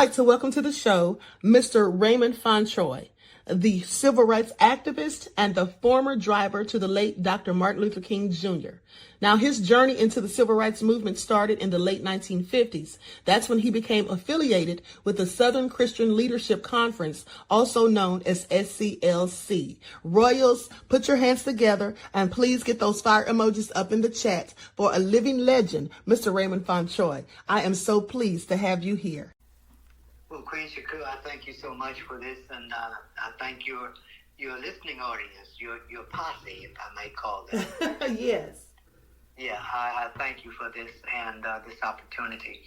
I'd like to welcome to the show Mr. Raymond Fauntroy, the civil rights activist and the former driver to the late Dr. Martin Luther King Jr. Now, his journey into the civil rights movement started in the late 1950s. That's when he became affiliated with the Southern Christian Leadership Conference, also known as SCLC. Royals, put your hands together and please get those fire emojis up in the chat for a living legend, Mr. Raymond Fauntroy. I am so pleased to have you here. Well, Queen Shakur, I thank you so much for this, and I thank your listening audience, your posse, if I may call that. Yes. Yeah, I thank you for this and this opportunity.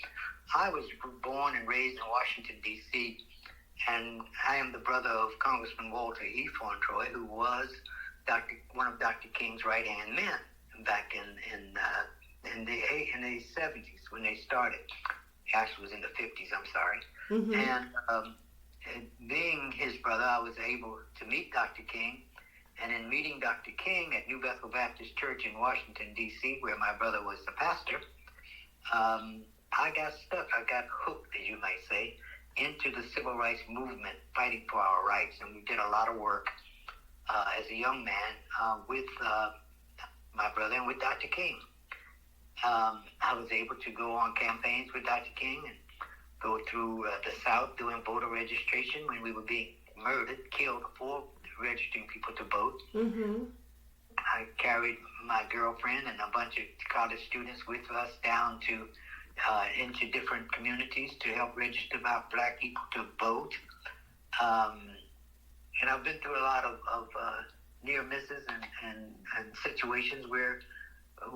I was born and raised in Washington, D.C., and I am the brother of Congressman Walter E. Fauntroy, who was one of Dr. King's right-hand men back in the 70s when they started. Actually, it was in the 50s, I'm sorry. Mm-hmm. And being his brother, I was able to meet Dr. King. And in meeting Dr. King at New Bethel Baptist Church in Washington, D.C., where my brother was the pastor, I got stuck. I got hooked, as you might say, into the civil rights movement, fighting for our rights. And we did a lot of work as a young man with my brother and with Dr. King. I was able to go on campaigns with Dr. King and go through the South doing voter registration when we were being murdered, killed for registering people to vote. Mm-hmm. I carried my girlfriend and a bunch of college students with us down to into different communities to help register about Black people to vote. And I've been through a lot of near misses and situations where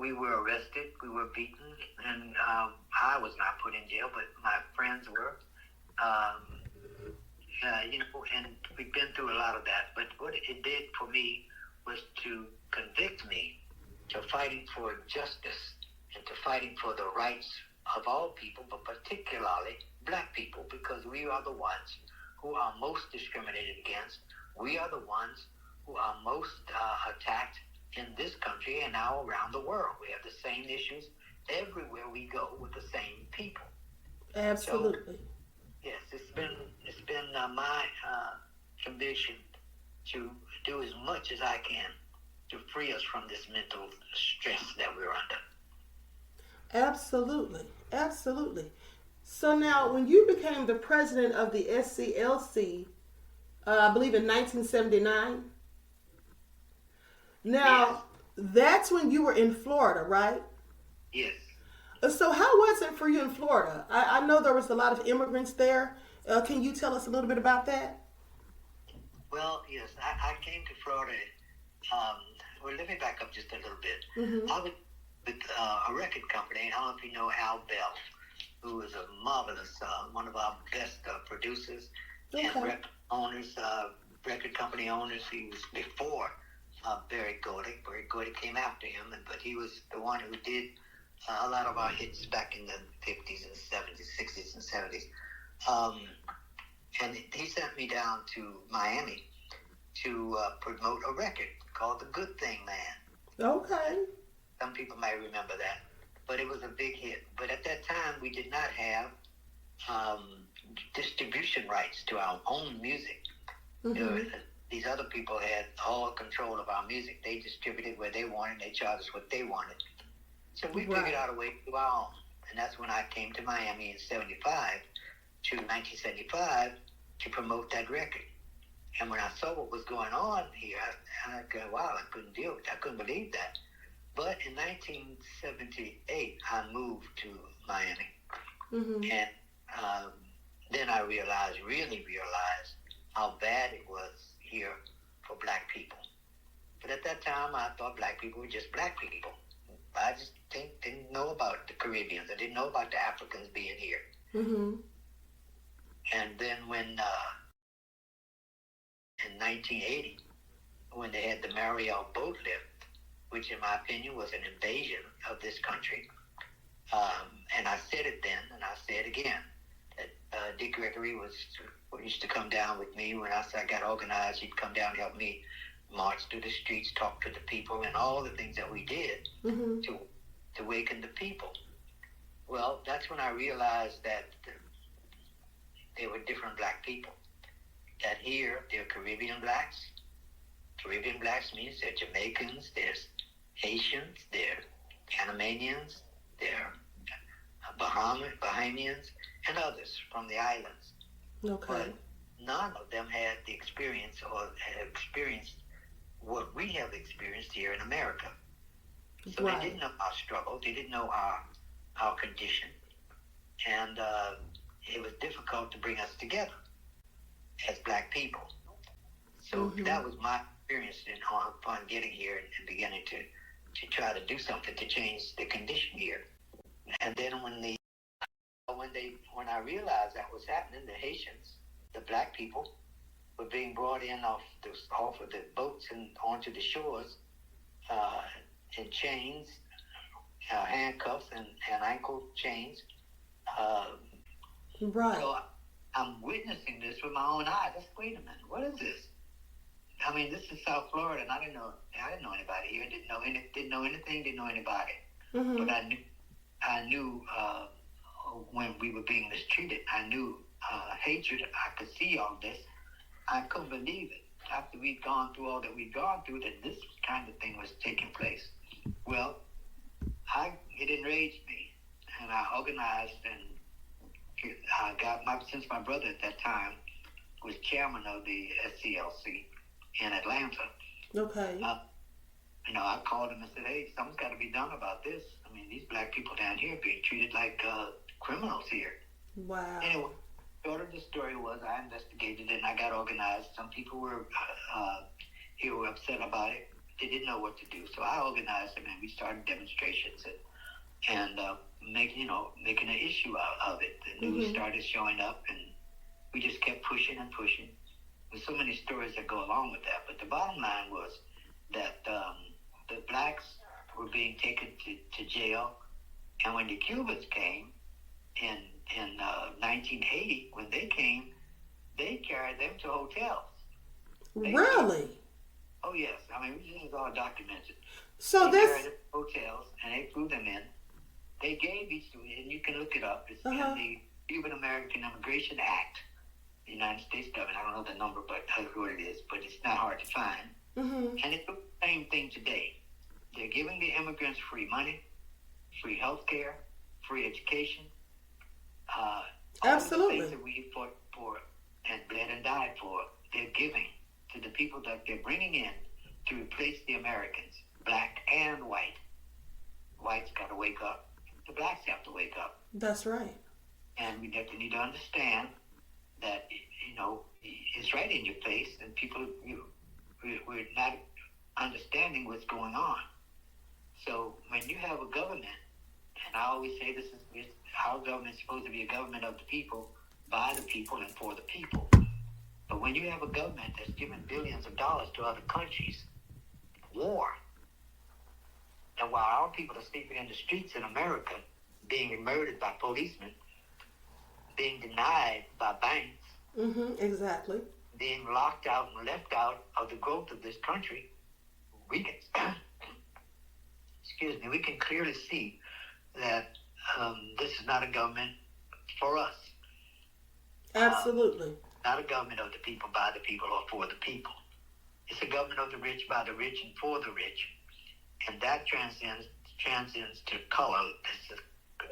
we were arrested, we were beaten, and I was not put in jail, but my friends were. And we've been through a lot of that. But what it did for me was to convict me to fighting for justice and to fighting for the rights of all people, but particularly Black people, because we are the ones who are most discriminated against. We are the ones who are most attacked in this country and now around the world. We have the same issues everywhere we go with the same people. Absolutely. So, yes, it's been my conviction to do as much as I can to free us from this mental stress that we're under. Absolutely. Absolutely. So now, when you became the president of the SCLC, I believe in 1979, now, yes. That's when you were in Florida, right? Yes. So how was it for you in Florida? I know there was a lot of immigrants there. Can you tell us a little bit about that? Well, yes. I came to Florida. Let me back up just a little bit. Mm-hmm. I was with a record company. I don't know if you know Al Bell, who is a marvelous, one of our best producers and record owners, record company owners. He was before Barry Gordy. Barry Gordy came after him, but he was the one who did a lot of our hits back in the 50s and 70s, 60s and 70s. And he sent me down to Miami to promote a record called The Good Thing Man. Okay. Some people might remember that. But it was a big hit. But at that time, we did not have distribution rights to our own music. Mm-hmm. These other people had all control of our music. They distributed where they wanted. They charged us what they wanted. So we figured out a way to do our own. And that's when I came to Miami in 1975 to promote that record. And when I saw what was going on here, I go, wow, I couldn't deal with it. I couldn't believe that. But in 1978, I moved to Miami. Mm-hmm. And then I really realized how bad it was here for Black people. But at that time, I thought Black people were just Black people. I just didn't know about the Caribbeans. I didn't know about the Africans being here. Mm-hmm. And then when in 1980, when they had the Mariel boat lift, which in my opinion was an invasion of this country, and I said it then, and I say it again, that Dick Gregory used to come down with me when I got organized. He'd come down and help me march through the streets, talk to the people, and all the things that we did mm-hmm. to awaken the people. Well, that's when I realized that there were different black people. That here, there are Caribbean blacks. Caribbean blacks means they're Jamaicans, there's Haitians, there are Panamanians, there are Bahamians, and others from the islands. Okay. But none of them had the experience or had experienced what we have experienced here in America. So Right. they didn't know our struggle. They didn't know our condition. And it was difficult to bring us together as black people. So that was my experience upon getting here and beginning to try to do something to change the condition here. And then when I realized that was happening, the Haitians, the black people, were being brought in off of the boats and onto the shores in chains, handcuffs, and ankle chains. Right. So I'm witnessing this with my own eyes. Just wait a minute, what is this? I mean, this is South Florida, and I didn't know anybody here. Didn't know anything. Didn't know anybody. Mm-hmm. But I knew when we were being mistreated. I knew hatred. I could see all this. I couldn't believe it. After we'd gone through all that we'd gone through, that this kind of thing was taking place. Well, it enraged me, and I organized and since my brother at that time was chairman of the SCLC in Atlanta. Okay. I called him and said, hey, something's got to be done about this. I mean, these black people down here are being treated like criminals here. Wow. Anyway, short of the story was I investigated it and I got organized. Some people were upset about it. They didn't know what to do. So I organized them and we started demonstrations and making an issue out of it. The news started showing up and we just kept pushing and pushing. There's so many stories that go along with that. But the bottom line was that the blacks were being taken to jail. And when the Cubans came in 1980, when they came, they carried them to hotels. Really? Oh, yes. I mean, this is all documented. So they carried them to hotels, and they flew them in. They gave each, and you can look it up, it's in the Cuban American Immigration Act, the United States government. I don't know the number, but that's what it is, but it's not hard to find. Mm-hmm. And it's the same thing today. They're giving the immigrants free money, free health care, free education. Absolutely. All the things that we fought for and bled and died for, they're giving to the people that they're bringing in to replace the Americans, black and white. Whites got to wake up. The blacks have to wake up. That's right. And we need to understand that, it's right in your face, and people, we're not understanding what's going on. So when you have a government, and I always say our government is supposed to be a government of the people, by the people, and for the people. But when you have a government that's giving billions of dollars to other countries, war, and while our people are sleeping in the streets in America, being murdered by policemen, being denied by banks, exactly, being locked out and left out of the growth of this country, we can, we can clearly see that this is not a government for us. Absolutely. Not a government of the people, by the people, or for the people. It's a government of the rich, by the rich, and for the rich. And that transcends to color.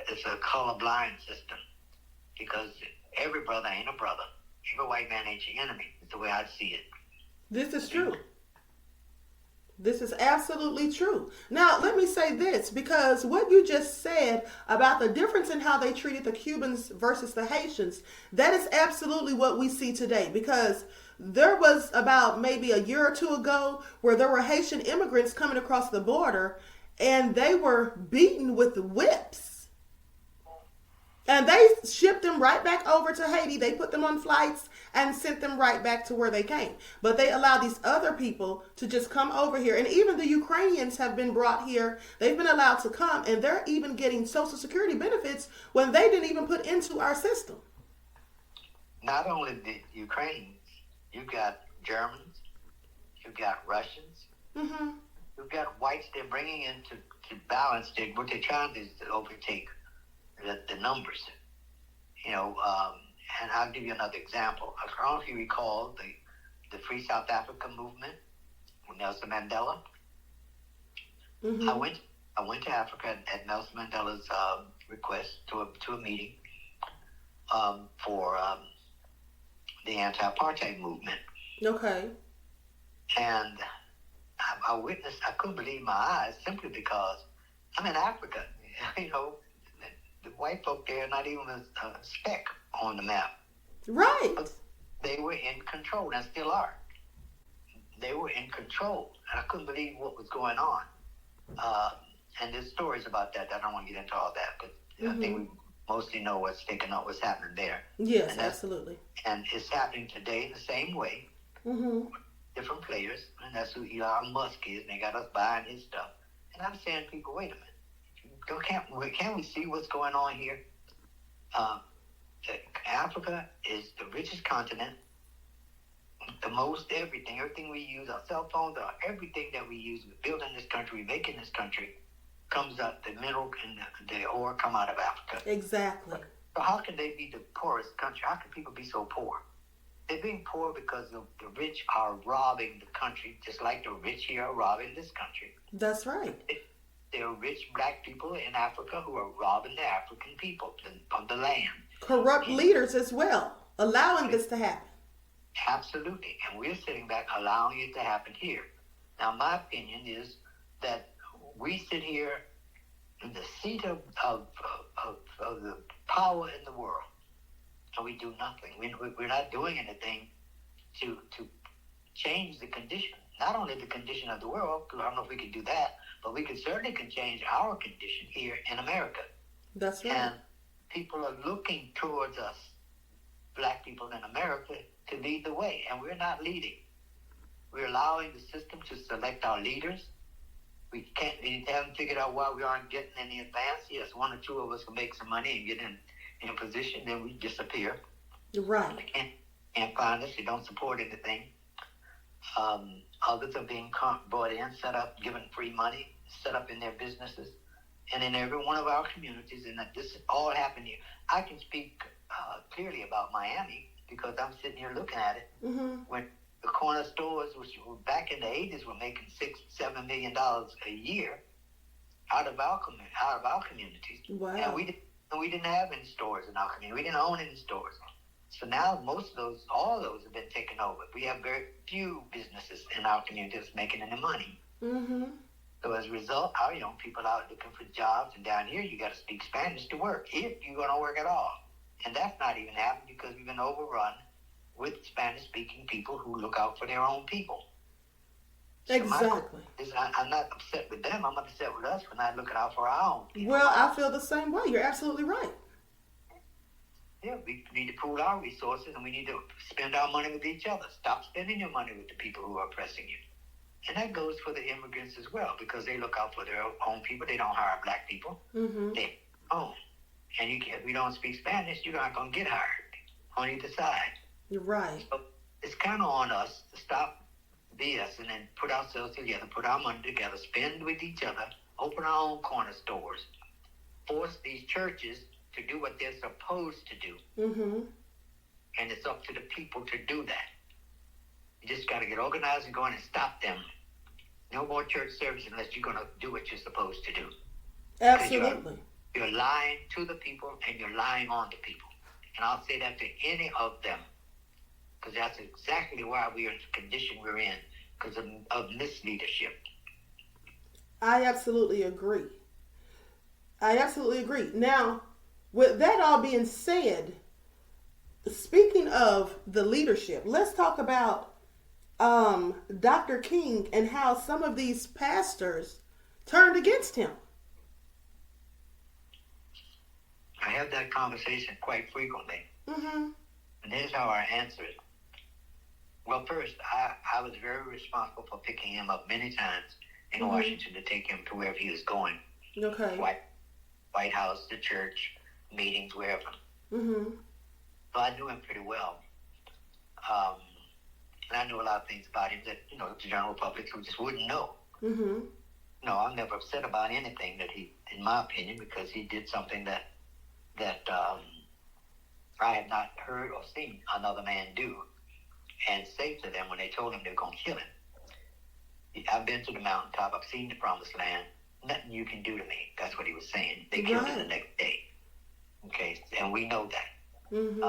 It's a colorblind system, because every brother ain't a brother. Every white man ain't your enemy. It's the way I see it. This is true. This is absolutely true. Now, let me say this, because what you just said about the difference in how they treated the Cubans versus the Haitians, that is absolutely what we see today. Because there was about maybe a year or two ago where there were Haitian immigrants coming across the border and they were beaten with whips. And they shipped them right back over to Haiti. They put them on flights and sent them right back to where they came. But they allowed these other people to just come over here. And even the Ukrainians have been brought here. They've been allowed to come, and they're even getting Social Security benefits when they didn't even put into our system. Not only the Ukrainians, you've got Germans, you've got Russians, you've got whites they're bringing in to balance. What they're trying to do is to overtake the numbers, And I'll give you another example. I don't know if you recall the Free South Africa movement with Nelson Mandela. Mm-hmm. I went to Africa at Nelson Mandela's request to a meeting for the anti-apartheid movement. Okay. And I witnessed, I couldn't believe my eyes simply because I'm in Africa. You know, the white folk there are not even a speck on the map. Right. But they were in control, and still are. They were in control, and I couldn't believe what was going on. And there's stories about that. I don't want to get into all that, but I think we mostly know what's happening there. Yes, and absolutely. And it's happening today the same way. Mm-hmm. Different players, and that's who Elon Musk is, and they got us buying his stuff. And I'm saying, people, wait a minute. Can't we see what's going on here? Africa is the richest continent. The most everything we use, our cell phones, everything that we use, we build in this country, we make in this country, comes up, the mineral and the ore come out of Africa. Exactly. So how can they be the poorest country? How can people be so poor? They're being poor because the rich are robbing the country, just like the rich here are robbing this country. That's right. There are rich black people in Africa who are robbing the African people of the land. Corrupt leaders as well, allowing this to happen. Absolutely. And we're sitting back allowing it to happen here. Now, my opinion is that we sit here in the seat of the power in the world, and we do nothing. We're not doing anything to change the condition. Not only the condition of the world, because I don't know if we can do that, but we certainly can change our condition here in America. That's right. And people are looking towards us, black people in America, to lead the way, and we're not leading. We're allowing the system to select our leaders. We haven't figured out why we aren't getting any advance. Yes, one or two of us will make some money and get in a position, then we disappear. Right. They can't find us. They don't support anything. Others are being brought in, set up, given free money, set up in their businesses, and in every one of our communities. And that this all happened here. I can speak clearly about Miami, because I'm sitting here looking at it. Mm-hmm. When the corner stores, which were back in the 80s, were making $6-7 million a year out of our communities. Wow. And we didn't have any stores in our community. We didn't own any stores. So now all those have been taken over. We have very few businesses in our community that's making any money. Mm-hmm. So as a result, our young people out looking for jobs, and down here you got to speak Spanish to work, if you're going to work at all. And that's not even happening because we've been overrun with Spanish-speaking people who look out for their own people. Exactly. So I'm not upset with them. I'm upset with us for not looking out for our own people. Well, I feel the same way. You're absolutely right. Yeah, we need to pool our resources, and we need to spend our money with each other. Stop spending your money with the people who are oppressing you. And that goes for the immigrants as well, because they look out for their own people. They don't hire black people. Mm-hmm. They own. And if we don't speak Spanish, you're not going to get hired on either side. You're right. So it's kind of on us to stop BS and then put ourselves together, put our money together, spend with each other, open our own corner stores, force these churches to do what they're supposed to do. Mm-hmm. And it's up to the people to do that. You just got to get organized and go in and stop them. No more church service unless you're going to do what you're supposed to do. Absolutely. You're lying to the people, and you're lying on the people. And I'll say that to any of them, because that's exactly why we're in the condition we're in, because of misleadership. I absolutely agree. Now, with that all being said, speaking of the leadership, let's talk about Dr. King and how some of these pastors turned against him. I have that conversation quite frequently. Mm-hmm. And here's how I answer it. Well, first, I was very responsible for picking him up many times in Mm-hmm. Washington to take him to wherever he was going. Okay. White House, the church, meetings, wherever. Mm-hmm. So I knew him pretty well. And I knew a lot of things about him that, the general public who just wouldn't know. Mm-hmm. No, I'm never upset about anything that he, in my opinion, because he did something that I have not heard or seen another man do and say to them when they told him they're going to kill him. I've been to the mountaintop. I've seen the promised land. Nothing you can do to me. That's what he was saying. They killed him the next day. Okay, and we know that. Mm-hmm.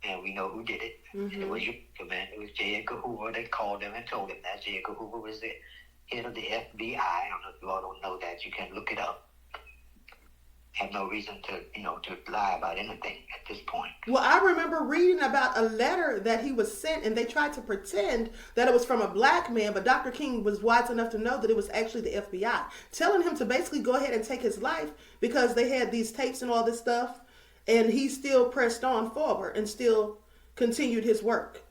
And we know who did it. Mm-hmm. It was your man. It was J. Edgar Hoover. They called him and told him that. J. Edgar Hoover was the head of the FBI. I don't know if you all don't know that. You can look it up. Have no reason to, to lie about anything at this point. Well, I remember reading about a letter that he was sent, and they tried to pretend that it was from a black man, but Dr. King was wise enough to know that it was actually the FBI, telling him to basically go ahead and take his life because they had these tapes and all this stuff, and he still pressed on forward and still continued his work.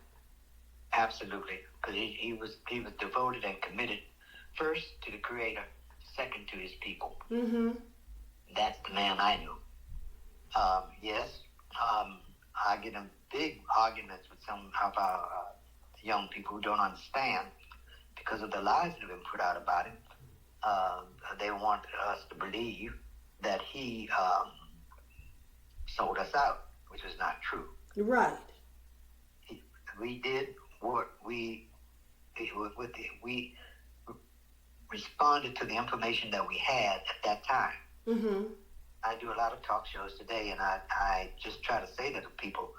Absolutely, because he was devoted and committed first to the Creator, second to his people. Mm-hmm. That's the man I knew. Yes, I get in big arguments with some of our young people who don't understand because of the lies that have been put out about him. They want us to believe that he sold us out, which is not true. Right. We did what we responded to the information that we had at that time. Mm-hmm. I do a lot of talk shows today, and I just try to say to the people,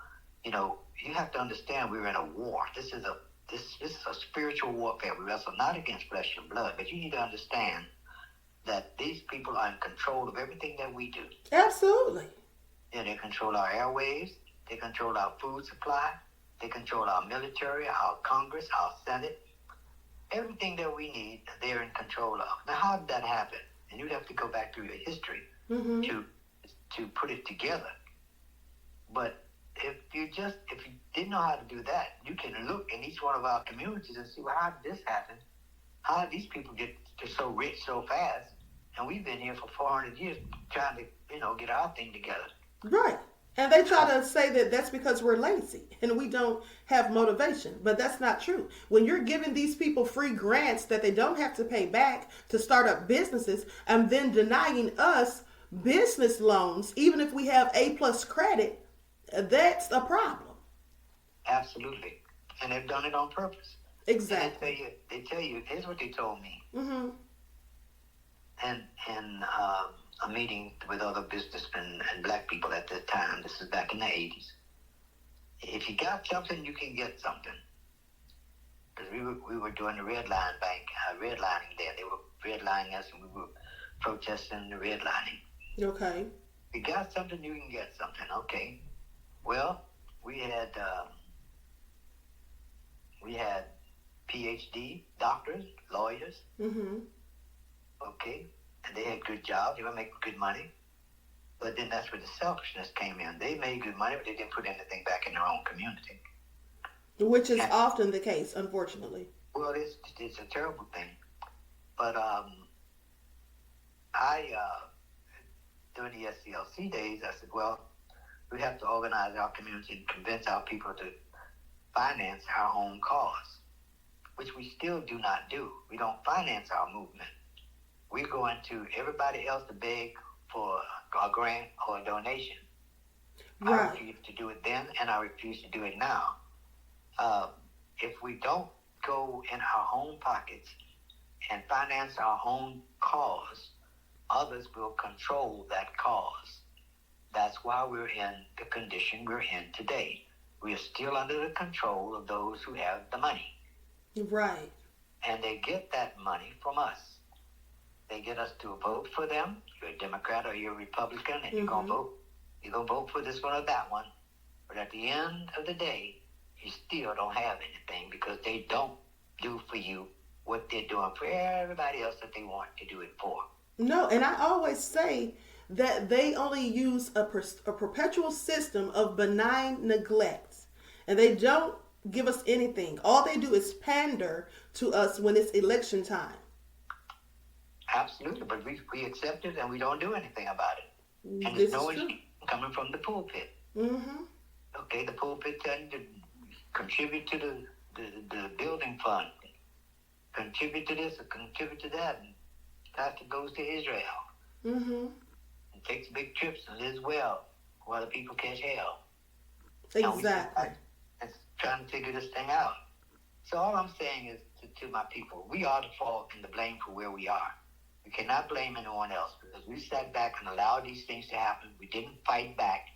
you have to understand we're in a war. This is a spiritual warfare. We wrestle not against flesh and blood, but you need to understand that these people are in control of everything that we do. Absolutely. Yeah, they control our airwaves. They control our food supply. They control our military, our Congress, our Senate. Everything that we need, they're in control of. Now, how did that happen? And you'd have to go back through your history mm-hmm. to put it together. But if you didn't know how to do that, you can look in each one of our communities and see, well, how did this happen? How did these people get so rich so fast? And we've been here for 400 years trying to, get our thing together. Right. And they try to say that that's because we're lazy and we don't have motivation. But that's not true. When you're giving these people free grants that they don't have to pay back to start up businesses and then denying us business loans, even if we have A+ credit, that's a problem. Absolutely. And they've done it on purpose. Exactly. They tell you, here's what they told me. Mm-hmm. And a meeting with other businessmen and black people at the time. This is back in the 80s. If you got something, you can get something. Because we were doing the red line bank, redlining there. They were redlining us, and we were protesting the redlining. Okay. If you got something, you can get something. Okay. Well, we had PhD doctors, lawyers. Mm-hmm. Okay. And they had good jobs. They were making good money. But then that's where the selfishness came in. They made good money, but they didn't put anything back in their own community. Which is often the case, unfortunately. Well, it's a terrible thing. But during the SCLC days, I said, well, we have to organize our community and convince our people to finance our own cause, which we still do not do. We don't finance our movement. We go into everybody else to beg for a grant or a donation. Right. I refuse to do it then, and I refuse to do it now. If we don't go in our own pockets and finance our own cause, others will control that cause. That's why we're in the condition we're in today. We are still under the control of those who have the money. Right. And they get that money from us. They get us to vote for them. You're a Democrat or you're a Republican, and you're gonna vote. You're gonna vote for this one or that one. But at the end of the day, you still don't have anything because they don't do for you what they're doing for everybody else that they want to do it for. No, and I always say that they only use a perpetual system of benign neglect, and they don't give us anything. All they do is pander to us when it's election time. Absolutely, but we accept it and we don't do anything about it. And there's no issue coming from the pulpit. Mm-hmm. Okay, the pulpit telling you to contribute to the building fund, contribute to this or contribute to that. And pastor goes to Israel and takes big trips and lives well while the people catch hell. Exactly. And trying to figure this thing out. So all I'm saying is to my people, we are the fault and the blame for where we are. We cannot blame anyone else because we sat back and allowed these things to happen. We didn't fight back.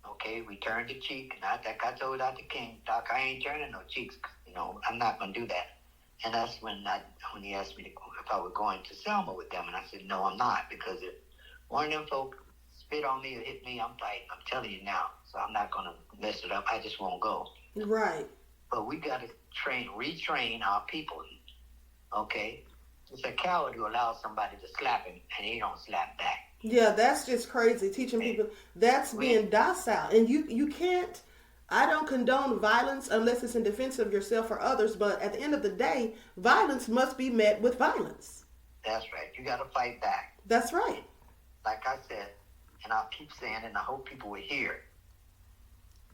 Okay, we turned the cheek. And like I told Dr. King, Doc, I ain't turning no cheeks. I'm not going to do that. And that's when he asked me if I was going to Selma with them. And I said, no, I'm not. Because if one of them folk spit on me or hit me, I'm fighting. I'm telling you now. So I'm not going to mess it up. I just won't go. Right. But we got to retrain our people. Okay? It's a coward who allows somebody to slap him and he don't slap back. Yeah, that's just crazy. Teaching people, that's being docile. And you can't, I don't condone violence unless it's in defense of yourself or others. But at the end of the day, violence must be met with violence. That's right. You got to fight back. That's right. Like I said, and I'll keep saying, and I hope people will hear,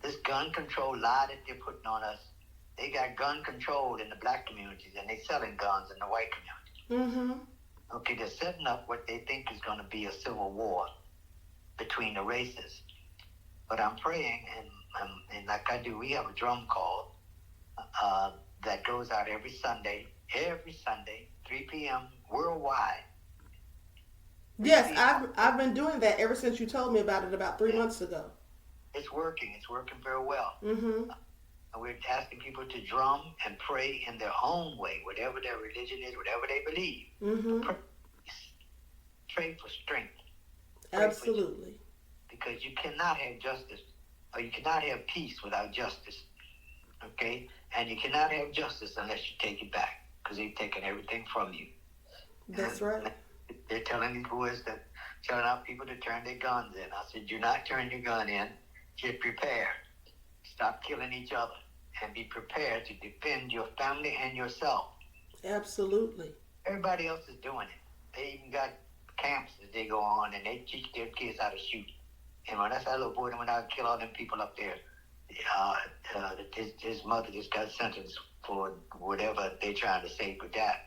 this gun control lie that they're putting on us, they got gun control in the black communities and they selling guns in the white community. Mm-hmm. Okay, they're setting up what they think is going to be a civil war between the races. But I'm praying, and like I do, we have a drum call that goes out every Sunday, 3 p.m. worldwide. Yes, I've been doing that ever since you told me about it about 3 months ago. It's working very well. Mm-hmm. And we're asking people to drum and pray in their own way, whatever their religion is, whatever they believe. Mm-hmm. Pray for strength. Absolutely. Because you cannot have justice, or you cannot have peace without justice. Okay? And you cannot have justice unless you take it back, because they've taken everything from you. That's right. They're telling these boys telling our people to turn their guns in. I said, do not turn your gun in. Get prepared. Stop killing each other and be prepared to defend your family and yourself. Absolutely. Everybody else is doing it. They even got camps that they go on and they teach their kids how to shoot. And when that's that little boy that went out and killed all them people up there, his mother just got sentenced for whatever they're trying to say with that.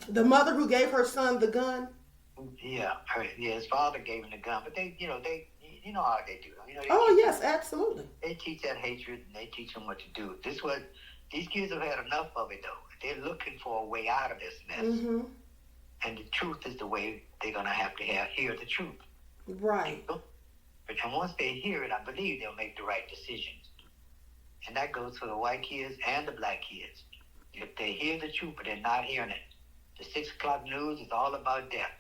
The mother who gave her son the gun? Yeah, his father gave him the gun, but they you know how they do. Yes, absolutely. They teach that hatred and they teach them what to do. These kids have had enough of it, though. They're looking for a way out of this mess. Mm-hmm. And the truth is the way they're going to have to hear the truth. Right. And once they hear it, I believe they'll make the right decisions. And that goes for the white kids and the black kids. If they hear the truth, but they're not hearing it. The 6 o'clock news is all about death.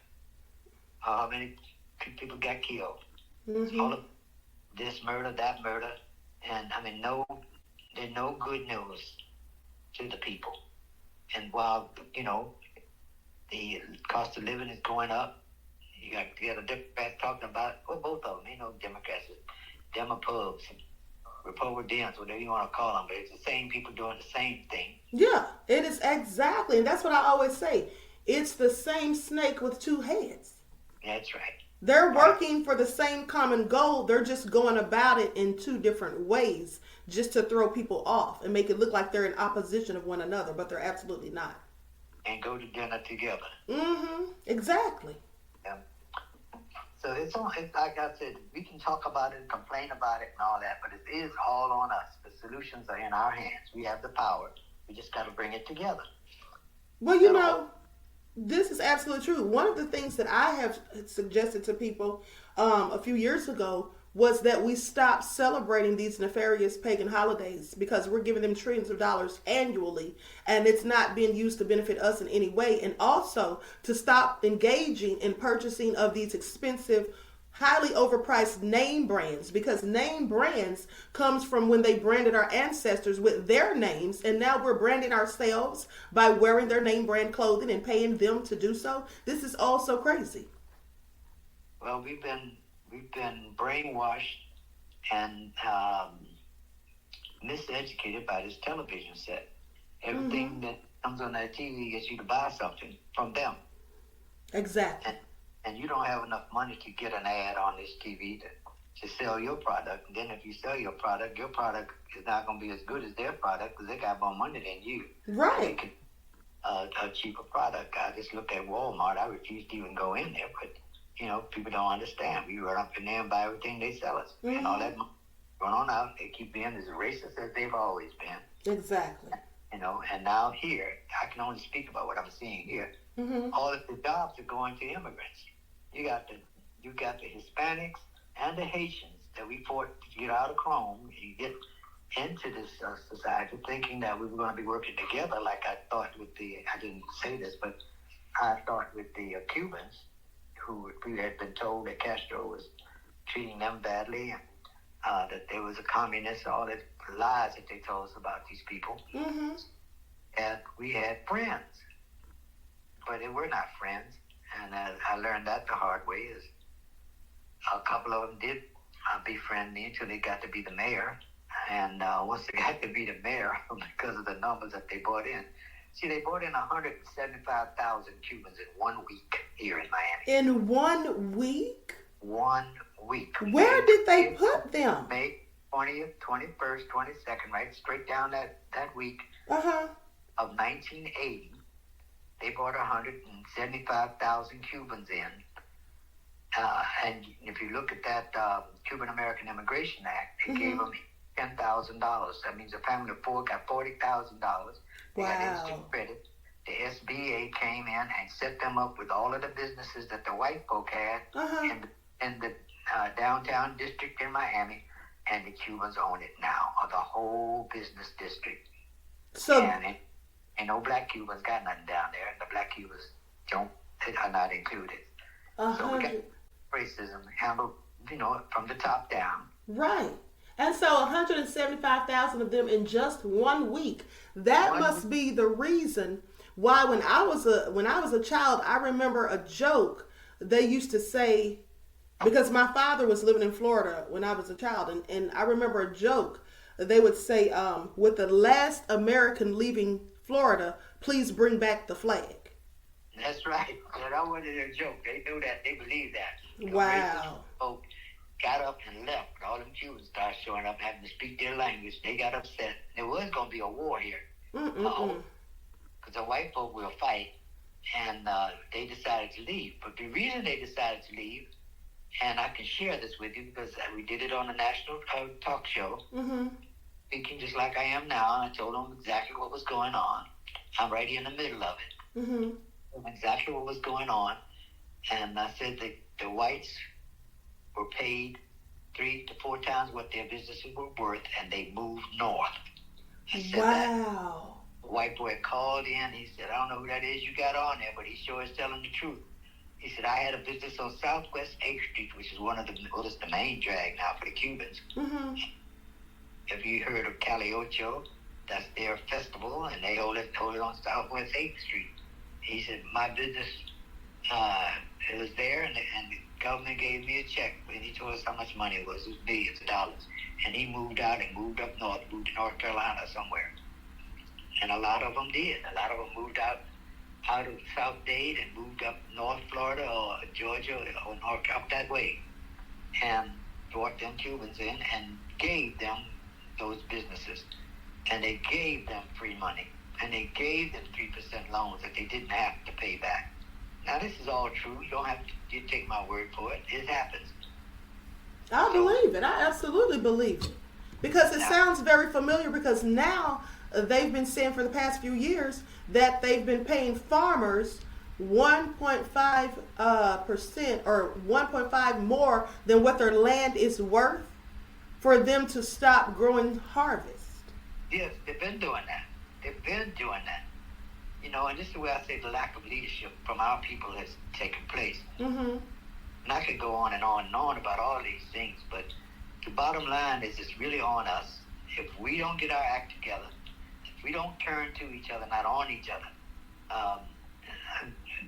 How many people got killed. Mm-hmm. All of this murder, that murder. And, there's no good news to the people. And while, the cost of living is going up, you got a Democrat talking about, both of them, Democrats, Demopubs, Republicans, whatever you want to call them, but it's the same people doing the same thing. Yeah, it is exactly. And that's what I always say. It's the same snake with 2 heads. That's right. They're working for the same common goal. They're just going about it in 2 different ways just to throw people off and make it look like they're in opposition of one another, but they're absolutely not. And go to dinner together. Mm-hmm. Exactly. Yeah. So it's like I said, we can talk about it and complain about it and all that, but it is all on us. The solutions are in our hands. We have the power. We just got to bring it together. Well, this is absolutely true. One of the things that I have suggested to people a few years ago was that we stop celebrating these nefarious pagan holidays because we're giving them trillions of dollars annually and it's not being used to benefit us in any way. And also to stop engaging in purchasing of these expensive, highly overpriced name brands, because name brands comes from when they branded our ancestors with their names, and now we're branding ourselves by wearing their name brand clothing and paying them to do so. This is all so crazy. Well, we've been brainwashed and miseducated by this television set. Everything that comes on that TV gets you to buy something from them. Exactly. And you don't have enough money to get an ad on this TV to sell your product. And then if you sell your product is not going to be as good as their product because they got more money than you. Right. A cheaper product. I just looked at Walmart. I refuse to even go in there, but people don't understand. We run up in there and buy everything they sell us. And all that money Going on out, they keep being as racist as they've always been. Exactly. And now here, I can only speak about what I'm seeing here. Mm-hmm. All of the jobs are going to immigrants. You got the Hispanics and the Haitians that we fought to get out of Chrome and get into this society, thinking that we were going to be working together. Like I thought I didn't say this, but I thought with the Cubans, who we had been told that Castro was treating them badly, and that there was a communist, all the lies that they told us about these people. Mm-hmm. And we had friends, but they were not friends. And I learned that the hard way. Is a couple of them did befriend me until they got to be the mayor. And once they got to be the mayor, because of the numbers that they brought in, they brought in 175,000 Cubans in 1 week here in Miami. In 1 week? 1 week. Where did they put them? May 20th, 21st, 22nd, right? Straight down that week of 1980. They brought 175,000 Cubans in. And if you look at that Cuban American Immigration Act, they gave them $10,000. That means a family of four got $40,000. They got instant credit. The SBA came in and set them up with all of the businesses that the white folk had in the downtown district in Miami, and the Cubans own it now, or the whole business district. So, and no black Cubans got nothing down there, and the black Cubans are not included. So we got racism handled, from the top down. Right. And so 175,000 of them in just 1 week. That must be the reason why when I was a child, I remember a joke they used to say, because my father was living in Florida when I was a child, and I remember a joke they would say, with the last American leaving Florida, please bring back the flag. That's right. That wasn't a joke. They knew that. They believed that. Wow. Folk got up and left. All them Cubans started showing up, having to speak their language. They got upset. There was going to be a war here. Because the white folk will fight, and they decided to leave. But the reason they decided to leave, and I can share this with you because we did it on a national talk show, thinking just like I am now, and I told them exactly what was going on. I'm right here in the middle of it. Exactly what was going on. And I said that the whites were paid 3 to 4 times what their businesses were worth, and they moved north. I said that. The white boy called in. He said, I don't know who that is you got on there, but he sure is telling the truth. He said, I had a business on Southwest 8th Street, which is it's the main drag now for the Cubans. Have you heard of Cali Ocho? That's their festival, and they hold it on Southwest 8th Street. He said, my business, it was there, and the government gave me a check, and he told us how much money it was. It was millions of dollars. And he moved out and moved up north, moved to North Carolina somewhere. And a lot of them did. A lot of them moved out of South Dade and moved up North Florida or Georgia or North, up that way, and brought them Cubans in and gave them those businesses. And they gave them free money. And they gave them 3% loans that they didn't have to pay back. Now, this is all true. You don't have to take my word for it. It happens. I believe it. I absolutely believe it. Because it sounds very familiar, because now they've been saying for the past few years that they've been paying farmers 1.5% or 1.5 more than what their land is worth for them to stop growing harvest. Yes, they've been doing that. They've been doing that. And this is where I say the lack of leadership from our people has taken place. And I could go on and on and on about all these things, but the bottom line is it's really on us. If we don't get our act together, if we don't turn to each other, not on each other,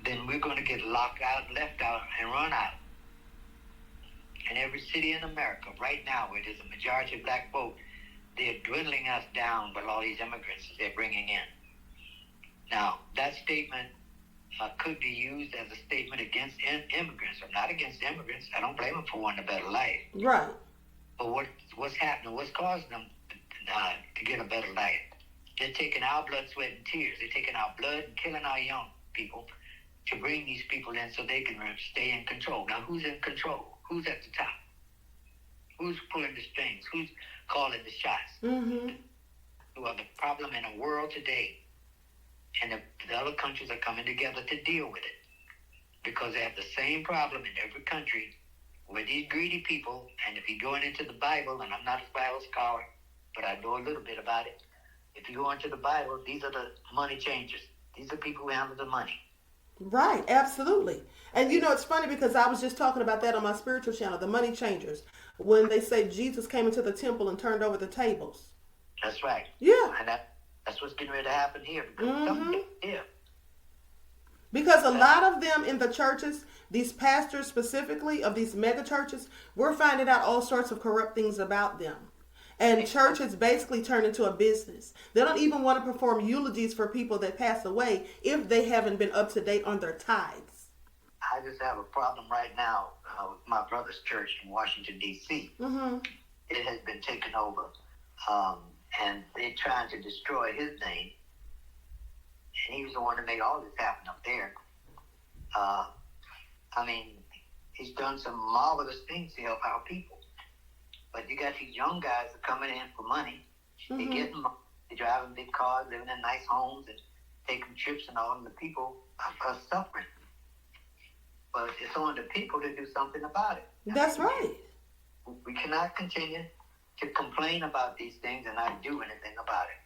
then we're going to get locked out, left out, and run out. In every city in America right now where there's a majority of black folk, they're dwindling us down with all these immigrants they're bringing in. Now, that statement could be used as a statement against immigrants. I'm not against immigrants. I don't blame them for wanting a better life. Right. But what's happening, what's causing them to get a better life? They're taking our blood, sweat, and tears. They're taking our blood and killing our young people to bring these people in so they can stay in control. Now, who's in control? Who's at the top? Who's pulling the strings? Who's calling the shots? Mm-hmm. Who are the problem in the world today? And the other countries are coming together to deal with it. Because they have the same problem in every country with these greedy people. And if you're going into the Bible, and I'm not a Bible scholar, but I know a little bit about it. If you go into the Bible, these are the money changers. These are people who handle the money. Right, absolutely. And it's funny because I was just talking about that on my spiritual channel, the money changers, when they say Jesus came into the temple and turned over the tables. That's right. Yeah. And that's what's getting ready to happen here. Because a lot of them in the churches, these pastors specifically of these mega churches, we're finding out all sorts of corrupt things about them. And church has basically turned into a business. They don't even want to perform eulogies for people that pass away if they haven't been up to date on their tithes. I just have a problem right now with my brother's church in Washington, D.C. Mm-hmm. It has been taken over, and they're trying to destroy his name. And he was the one that made all this happen up there. I mean, he's done some marvelous things to help our people. But you got these young guys that are coming in for money. Mm-hmm. They're driving big cars, living in nice homes, and taking trips and all, and the people are suffering. But it's on the people to do something about it. That's right. We cannot continue to complain about these things and not do anything about it.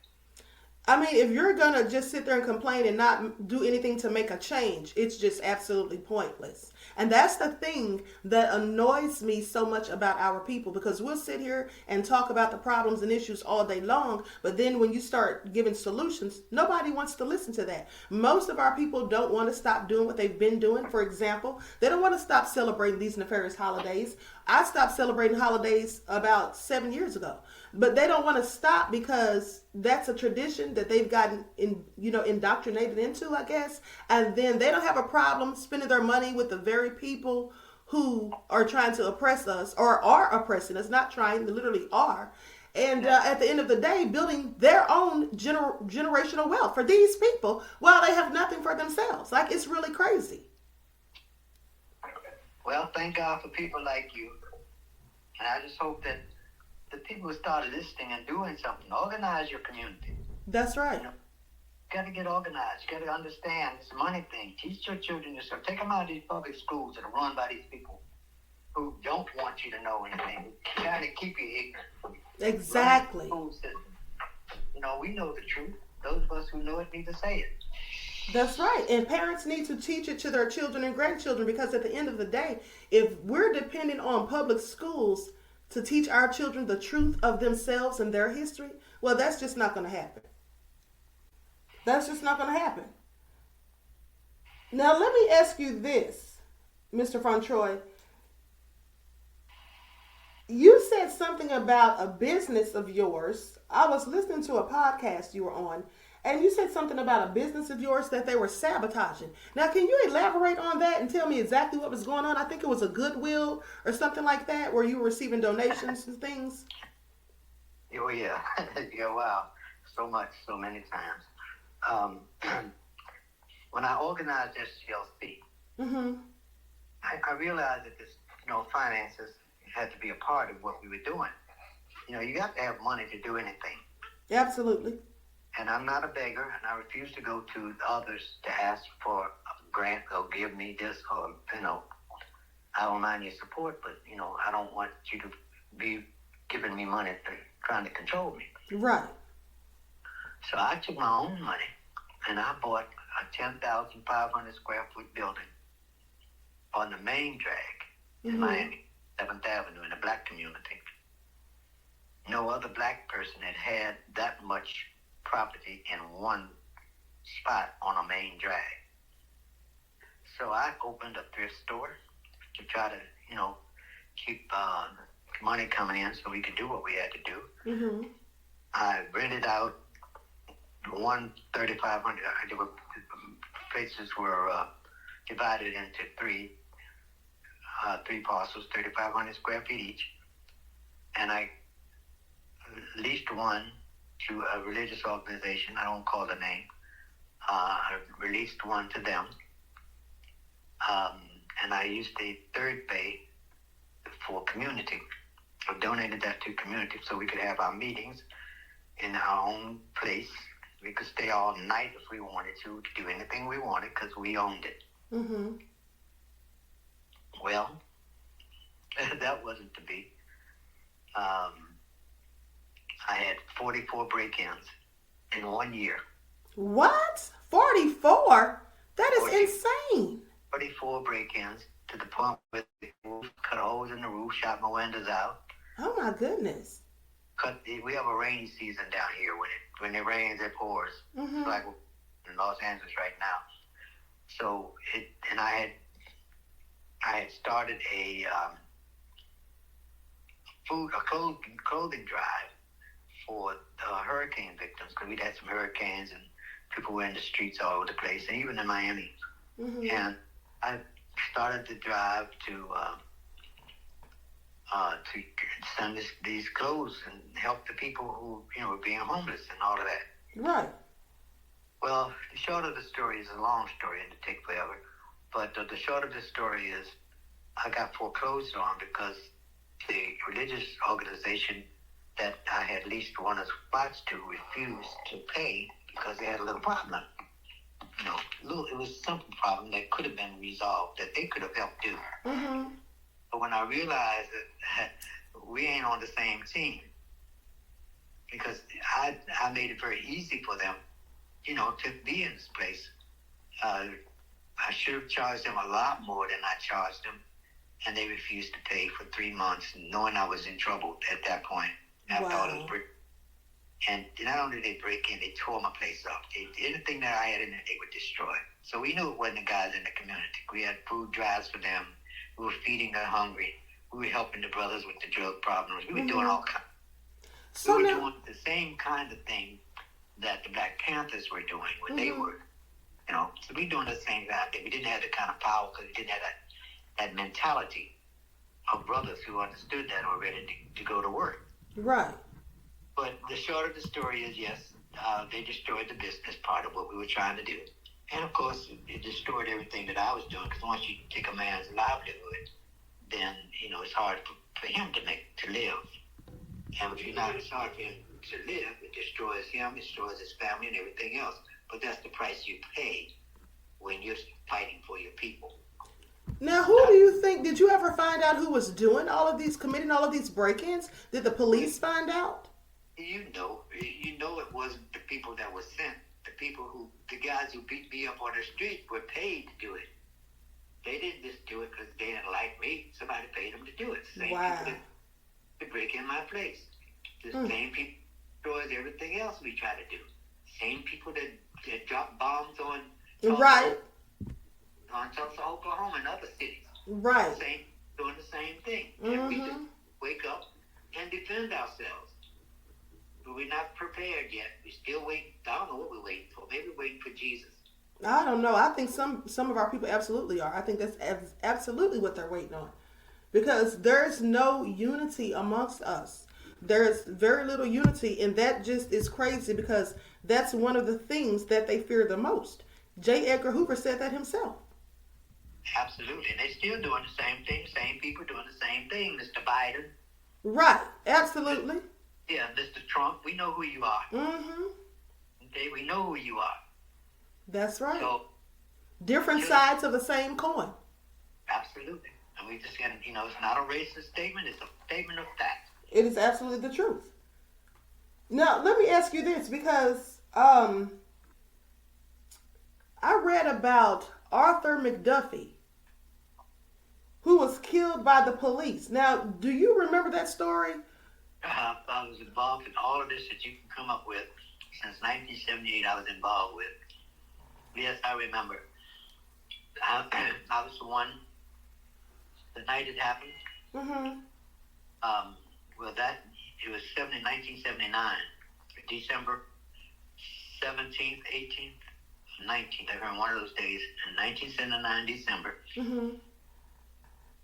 I mean, if you're going to just sit there and complain and not do anything to make a change, it's just absolutely pointless. And that's the thing that annoys me so much about our people, because we'll sit here and talk about the problems and issues all day long, but then when you start giving solutions, nobody wants to listen to that. Most of our people don't want to stop doing what they've been doing. For example, they don't want to stop celebrating these nefarious holidays. I stopped celebrating holidays about 7 years ago. But they don't want to stop because that's a tradition that they've gotten indoctrinated into, I guess. And then they don't have a problem spending their money with the very people who are trying to oppress us or are oppressing us. Not trying, they literally are. And at the end of the day, building their own generational wealth for these people while they have nothing for themselves. Like, it's really crazy. Well, thank God for people like you. And I just hope that the people who started listening and doing something, organize your community. That's right. You got to get organized. You got to understand this money thing. Teach your children yourself. Take them out of these public schools that are run by these people who don't want you to know anything. Trying to keep you ignorant. Exactly. School system. We know the truth. Those of us who know it need to say it. That's right. And parents need to teach it to their children and grandchildren, because at the end of the day, if we're dependent on public schools to teach our children the truth of themselves and their history, well, that's just not going to happen. That's just not going to happen. Now, let me ask you this, Mr. Fauntroy. You said something about a business of yours. I was listening to a podcast you were on, and you said something about a business of yours that they were sabotaging. Now, can you elaborate on that and tell me exactly what was going on? I think it was a Goodwill or something like that, where you were receiving donations and things. Oh, yeah. Yeah, wow. So much, so many times. When I organized SCLC, mm-hmm. I realized that this, finances had to be a part of what we were doing. You got to have money to do anything. Absolutely. And I'm not a beggar, and I refuse to go to others to ask for a grant or give me this, or, I don't mind your support, but, I don't want you to be giving me money trying to control me. Right. So I took my own money, and I bought a 10,500 square foot building on the main drag in Miami, 7th Avenue, in the black community. No other black person had that much property in one spot on a main drag. So I opened a thrift store to try to, keep money coming in so we could do what we had to do. Mm-hmm. I rented out one 3,500. Places were divided into three parcels, 3,500 square feet each, and I leased one to a religious organization. I don't call the name. I released one to them, and I used the third bay for community. I donated that to the community so we could have our meetings in our own place. We could stay all night if we wanted to do anything we wanted because we owned it. Mm-hmm. Well, that wasn't to be. I had 44 break-ins in 1 year. What? 44? That is insane. 44 break-ins to the point where the roof, cut holes in the roof, shot my windows out. Oh my goodness. We have a rainy season down here. When it rains, it pours. Mm-hmm. It's like in Los Angeles right now. So I had started a clothing drive for hurricane victims because we'd had some hurricanes and people were in the streets all over the place, and even in Miami. Mm-hmm. And I started the drive to send these clothes and help the people who were being homeless and all of that. Right. Well, the short of the story is a long story and it take forever. But the short of the story is I got foreclosed on because the religious organization that I had leased one of the spots to refused to pay because they had a little problem. It was a simple problem that could have been resolved, that they could have helped do. Mm-hmm. But when I realized that we ain't on the same team, because I made it very easy for them, to be in this place. I should have charged them a lot more than I charged them, and they refused to pay for 3 months, knowing I was in trouble at that point. After all those break, and not only did they break in, they tore my place up. Anything that I had in there, they would destroy. So we knew it wasn't the guys in the community. We had food drives for them. We were feeding the hungry. We were helping the brothers with the drug problems. We were doing all kinds. So we were doing the same kind of thing that the Black Panthers were doing when they were, So we were doing the same kind of thing. We didn't have the kind of power because we didn't have that mentality of brothers who understood that or ready to go to work. Right. But the short of the story is, yes, they destroyed the business part of what we were trying to do. And, of course, it destroyed everything that I was doing because once you take a man's livelihood, then, it's hard for him to live. And if it's hard for him to live, it destroys him, it destroys his family and everything else. But that's the price you pay when you're fighting for your people. Now, who do you think, did you ever find out who was doing committing all of these break-ins? Did the police find out? You know it wasn't the people that were sent. The guys who beat me up on the street were paid to do it. They didn't just do it because they didn't like me. Somebody paid them to do it. Same people to break in my place. The same people destroys everything else we try to do. Same people that drop bombs on Right. on Tulsa, Oklahoma, and other cities. Right. Doing the same thing. And we just wake up and defend ourselves. But we're not prepared yet. We're still waiting. I don't know what we're waiting for. Maybe we're waiting for Jesus. I don't know. I think some of our people absolutely are. I think that's absolutely what they're waiting on. Because there's no unity amongst us. There's very little unity, and that just is crazy because that's one of the things that they fear the most. J. Edgar Hoover said that himself. Absolutely. And they're still doing the same thing. Same people doing the same thing. Mr. Biden. Right. Absolutely. Yeah, Mr. Trump. We know who you are. Mm-hmm. Okay, we know who you are. That's right. So, different sides of the same coin. Absolutely. And we just got to, it's not a racist statement. It's a statement of fact. It is absolutely the truth. Now, let me ask you this because I read about Arthur McDuffie, who was killed by the police. Now, do you remember that story? I was involved in all of this that you can come up with. Since 1978, I was involved with. Yes, I remember. I was the one, the night it happened. Mm-hmm. It was 1979, December 17th, 18th, 19th. I remember one of those days in 1979, December. Mm-hmm.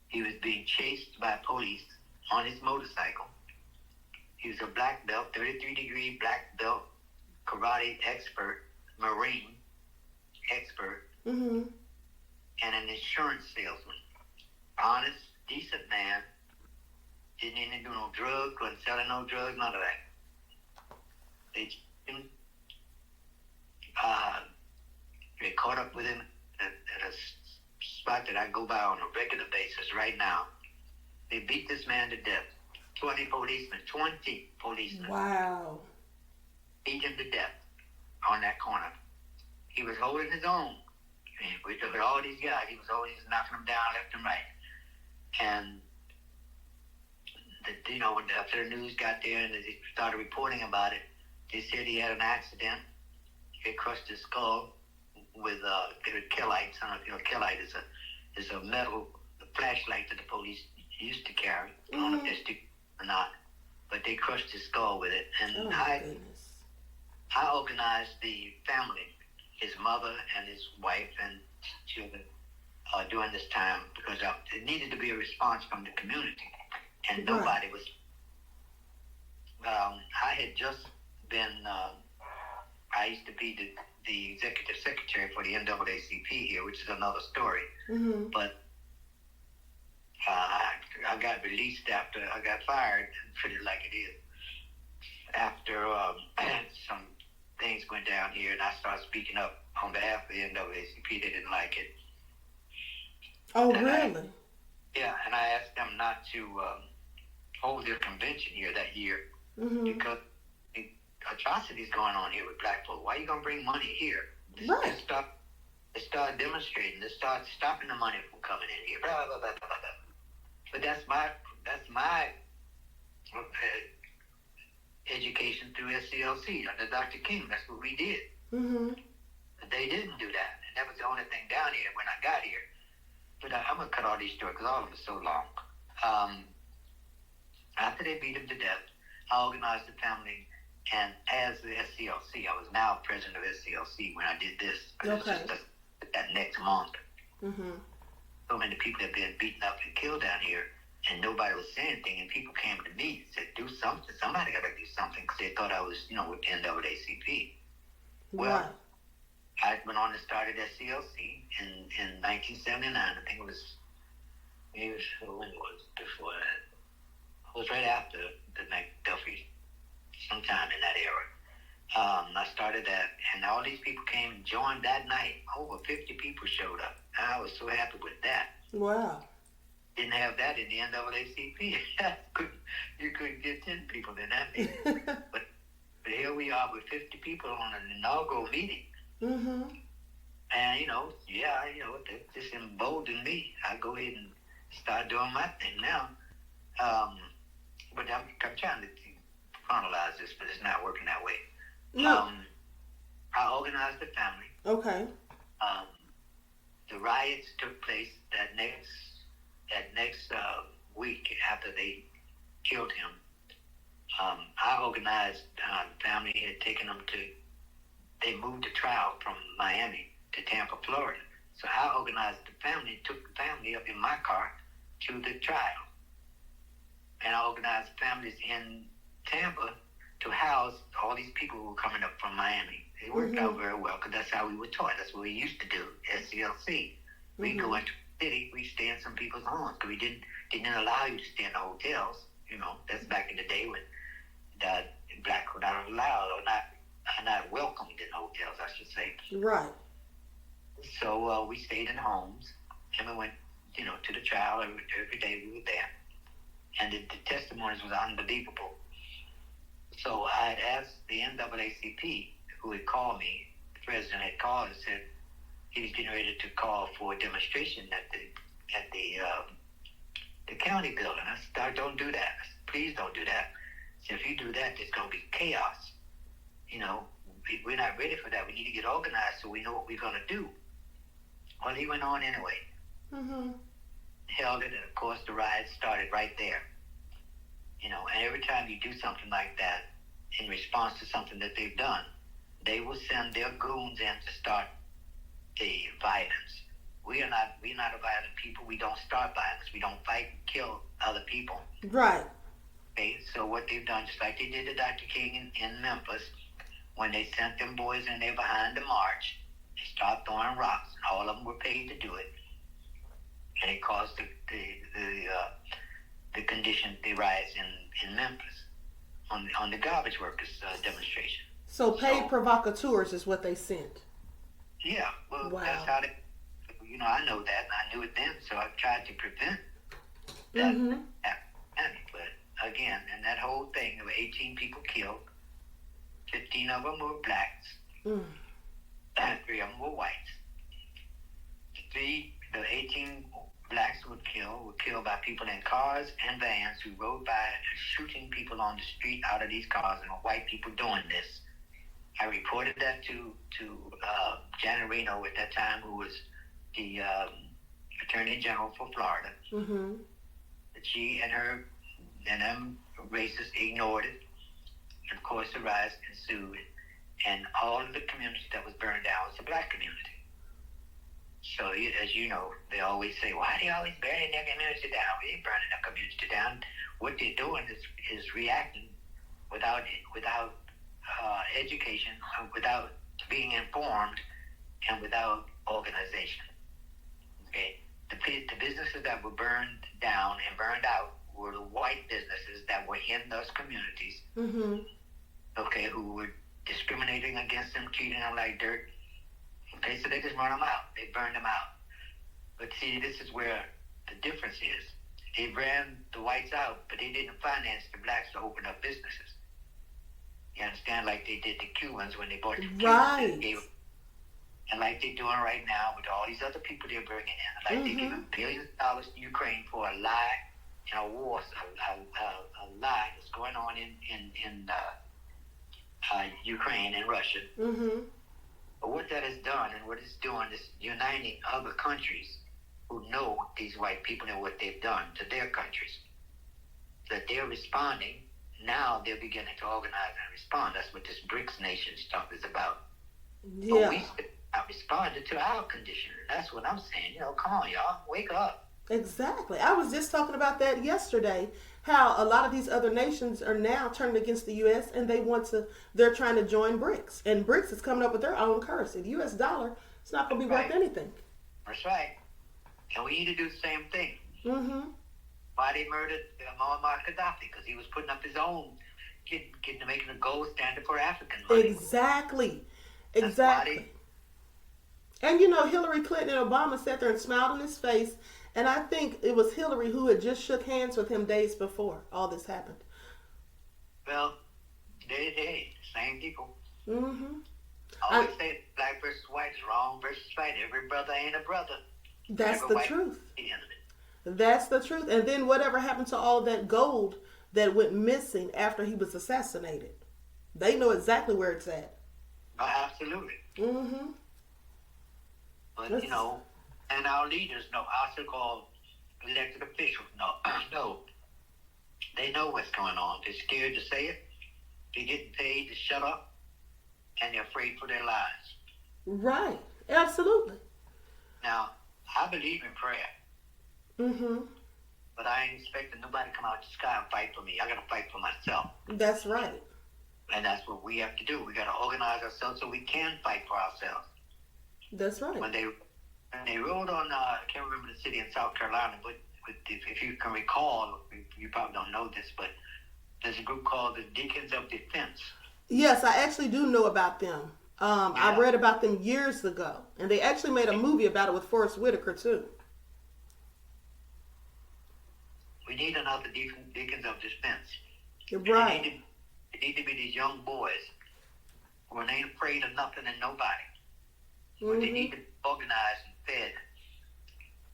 He was being chased by police on his motorcycle. He was a black belt, 33-degree black belt, karate expert, Marine expert, Mm-hmm. and an insurance salesman. Honest, decent man. didn't even do no drugs, wasn't selling no drugs, none of that. They caught up with him at a spot that I go by on a regular basis right now. They beat this man to death. 20 policemen. Wow. Beat him to death on that corner. He was holding his own. With all these guys, he was always knocking them down left and right. And after the news got there and they started reporting about it, they said he had an accident. He crushed his skull with kellites. I don't know if you know kellite is a metal flashlight that the police used to carry. I don't know if they're still or not, but they crushed his skull with it. And I organized the family, his mother and his wife and children, during this time because it needed to be a response from the community, and nobody was. I had just been. I used to be the executive secretary for the NAACP here, which is another story. Mm-hmm. But I got released after I got fired, treated like it is. After some things went down here, and I started speaking up on behalf of the NAACP. They didn't like it. Oh, and really? And I asked them not to hold their convention here that year because atrocities going on here with black folk. Why are you going to bring money here? Right. They start demonstrating. They start stopping the money from coming in here. Blah, blah, blah, blah, blah. But that's my education through SCLC under Dr. King. That's what we did. Mm-hmm. But they didn't do that. And that was the only thing down here when I got here. But I'm going to cut all these stories because all of them are so long. After they beat him to death, I organized the family. And as the SCLC, I was now president of SCLC when I did this. Okay. It's just that next month. Mm-hmm. So many people had been beaten up and killed down here, and nobody was saying anything. And people came to me and said, "Do something. Somebody got to do something," because they thought I was, with the NAACP. Well, I went on and started SCLC in 1979. I think it was when was it before that? It was right after the McDuffie. Sometime in that era. I started that, and all these people came and joined that night. Over 50 people showed up. I was so happy with that. Wow. Didn't have that in the NAACP. You couldn't get 10 people in that meeting. but here we are with 50 people on an inaugural meeting. Mm-hmm. And, it just emboldened me. I go ahead and start doing my thing now. But I'm trying to chronologize this, but it's not working that way. No. I organized the family. Okay. The riots took place that next week after they killed him. I organized the family. Had taken them they moved the trial from Miami to Tampa, Florida. So I organized the family, took the family up in my car to the trial. And I organized families in Tampa to house all these people who were coming up from Miami. It worked out very well because that's how we were taught. That's what we used to do, SCLC. We go into the city, we stay in some people's homes because we didn't allow you to stay in the hotels. That's back in the day when the black were not allowed or not welcomed in hotels, I should say. Right. So we stayed in homes and we went, to the trial every day we were there. And the testimonies was unbelievable. So I had asked the NAACP, who had called me, the president had called and said he was getting ready to call for a demonstration at the county building. I said, "Don't do that. I said, please don't do that. So if you do that, there's going to be chaos. We're not ready for that. We need to get organized so we know what we're going to do." Well, he went on anyway. Mm-hmm. Held it, and of course the riots started right there. And every time you do something like that in response to something that they've done, they will send their goons in to start the violence. We're not a violent people. We don't start violence. We don't fight and kill other people. Right. Okay, so what they've done, just like they did to Dr. King in Memphis, when they sent them boys in there behind the march, they started throwing rocks, and all of them were paid to do it. And it caused the conditions, the riots in Memphis on the garbage workers demonstration. So paid provocateurs is what they sent. Yeah, well, Wow. that's how they. I know that, and I knew it then, so I tried to prevent that happening. But again, in that whole thing, there were 18 people killed. 15 of them were blacks. And 3 of them were whites. The 18 blacks were killed by people in cars and vans who rode by shooting people on the street out of these cars, and white people doing this. I reported that to Janet Reno at that time, who was the Attorney General for Florida. She and them racists ignored it. And of course, the riots ensued, and all of the community that was burned down was the black community. So, as you know, they always say, "Why are they always burning their community down?" We ain't burning their community down. What they're doing is reacting without education, without being informed, and without organization. Okay, the businesses that were burned down and burned out were the white businesses that were in those communities. Okay, who were discriminating against them, treating them like dirt. Okay, so they just run them out. They burned them out. But see, this is where the difference is. They ran the whites out, but they didn't finance the blacks to open up businesses. You understand? Like they did the Cubans when they bought the Cubans. Right. And like they're doing right now with all these other people they're bringing in. Like they're giving billions of dollars to Ukraine for a lie and a war, a lie that's going on in Ukraine and Russia. But what that has done and what it's doing is uniting other countries who know these white people and what they've done to their countries. So that they're responding. Now they're beginning to organize and respond. That's what this BRICS nation stuff is about. Yeah. But we have responded to our condition. That's what I'm saying. Come on, y'all. Wake up. Exactly. I was just talking about that yesterday, how a lot of these other nations are now turning against the U.S. and they're trying to join BRICS. And BRICS is coming up with their own currency. The U.S. dollar is not going to be worth anything. That's right. And we need to do the same thing. Why they murdered Muammar Gaddafi? Because he was putting up his own, making a gold standard for African money. Exactly. And Hillary Clinton and Obama sat there and smiled in his face. And I think it was Hillary who had just shook hands with him days before all this happened. Well, they same people. I always say black versus white is wrong versus right. Every brother ain't a brother. That's the truth. That's the truth. And then whatever happened to all that gold that went missing after he was assassinated? They know exactly where it's at. Oh, absolutely. But, and our leaders know, our so-called elected officials know. They know what's going on. They're scared to say it. They're getting paid to shut up. And they're afraid for their lives. Right. Absolutely. Now, I believe in prayer. But I ain't expecting nobody to come out the sky and fight for me. I got to fight for myself. That's right. And that's what we have to do. We got to organize ourselves so we can fight for ourselves. That's right. When they rode on, I can't remember the city in South Carolina, but if you can recall, you probably don't know this, but there's a group called the Deacons of Defense. Yes, I actually do know about them. I read about them years ago, and they actually made a movie about it with Forrest Whitaker too. We need another Deacons of Defense. You're right. They need to be these young boys who ain't afraid of nothing and nobody. But they need to be organized and fed.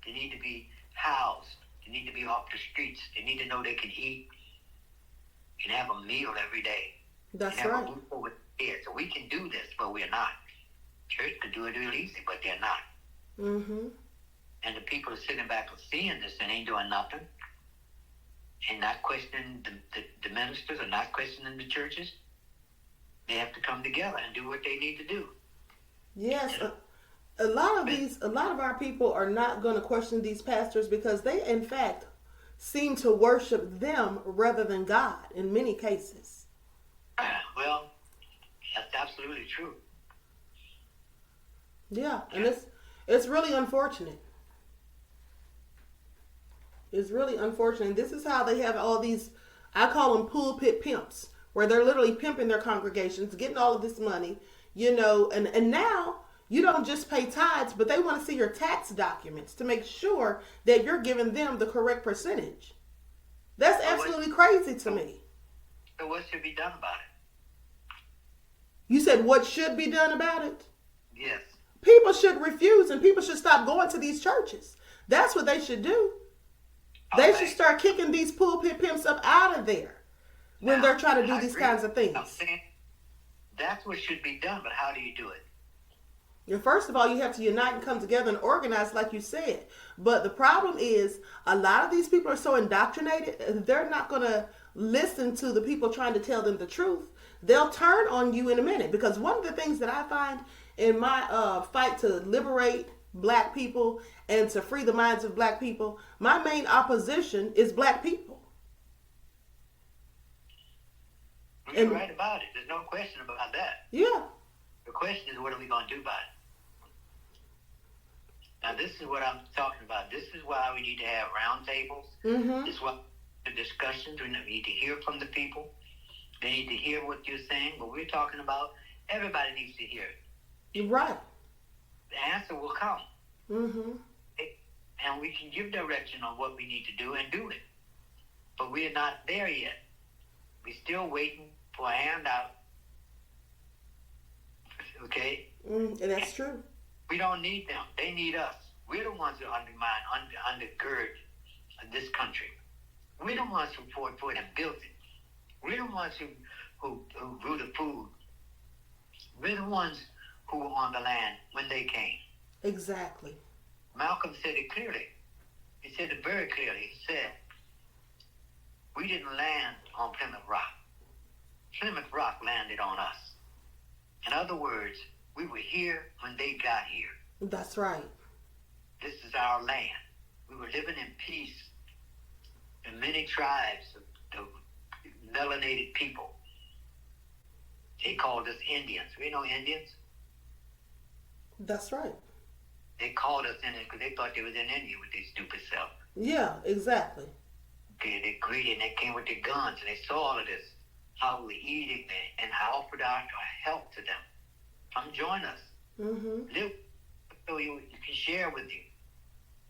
They need to be housed. They need to be off the streets. They need to know they can eat and have a meal every day. That's and right. Have a roof over their head. So we can do this, but we're not. Church could do it real easy, but they're not. And the people are sitting back and seeing this and ain't doing nothing. And not questioning the ministers or not questioning the churches. They have to come together and do what they need to do. Yes, a lot of our people are not going to question these pastors because they, in fact, seem to worship them rather than God in many cases. Well, that's absolutely true. Yeah, and it's really unfortunate. It's really unfortunate. This is how they have all these, I call them pulpit pimps, where they're literally pimping their congregations, getting all of this money, and now you don't just pay tithes, but they want to see your tax documents to make sure that you're giving them the correct percentage. That's absolutely crazy to me. So what should be done about it? You said what should be done about it? Yes. People should refuse and people should stop going to these churches. That's what they should do. They should start kicking these pulpit pimps up out of there when they're trying to do these kinds of things. I'm saying that's what should be done, but how do you do it? First of all, you have to unite and come together and organize, like you said. But the problem is, a lot of these people are so indoctrinated, they're not going to listen to the people trying to tell them the truth. They'll turn on you in a minute. Because one of the things that I find in my fight to liberate black people and to free the minds of black people, my main opposition is black people. You're right about it. There's no question about that. Yeah. The question is, what are we going to do about it? Now, this is what I'm talking about. This is why we need to have roundtables. Mm-hmm. This is what the discussions. We need to hear from the people. They need to hear what you're saying. What we're talking about, everybody needs to hear it. You're right. The answer will come. Mm-hmm. And we can give direction on what we need to do and do it. But we're not there yet. We're still waiting for a handout. Okay? And that's true. We don't need them. They need us. We're the ones who undergird this country. We're the ones who fought for it and built it. We're the ones who grew the food. We're the ones who were on the land when they came. Exactly. Malcolm said it clearly. He said it very clearly. He said, we didn't land on Plymouth Rock. Plymouth Rock landed on us. In other words, we were here when they got here. That's right. This is our land. We were living in peace. And many tribes of melanated people, they called us Indians. We know Indians. That's right. They called us Indians because they thought they was in India with their stupid self. Yeah, exactly. Okay, they're greedy and they came with their guns and they saw all of this. How we were eating and I offered our help to them. Come join us. Mm-hmm. Live so you can share with you.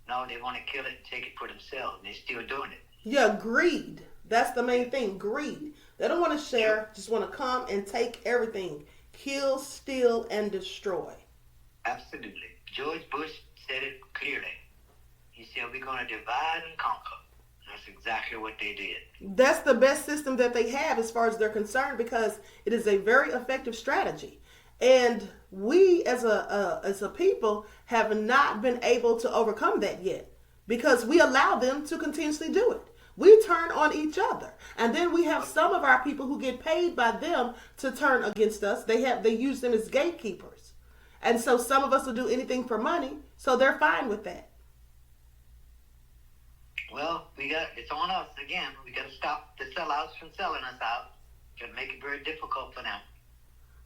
No, they want to kill it and take it for themselves, and they're still doing it. Yeah, greed. That's the main thing, greed. They don't want to share, just want to come and take everything. Kill, steal, and destroy. Absolutely. George Bush said it clearly. He said, we're going to divide and conquer. That's exactly what they did. That's the best system that they have as far as they're concerned because it is a very effective strategy. And we as a people have not been able to overcome that yet because we allow them to continuously do it. We turn on each other. And then we have some of our people who get paid by them to turn against us. They use them as gatekeepers. And so some of us will do anything for money, so they're fine with that. Well, it's on us again. We got to stop the sellouts from selling us out. Got to make it very difficult for them.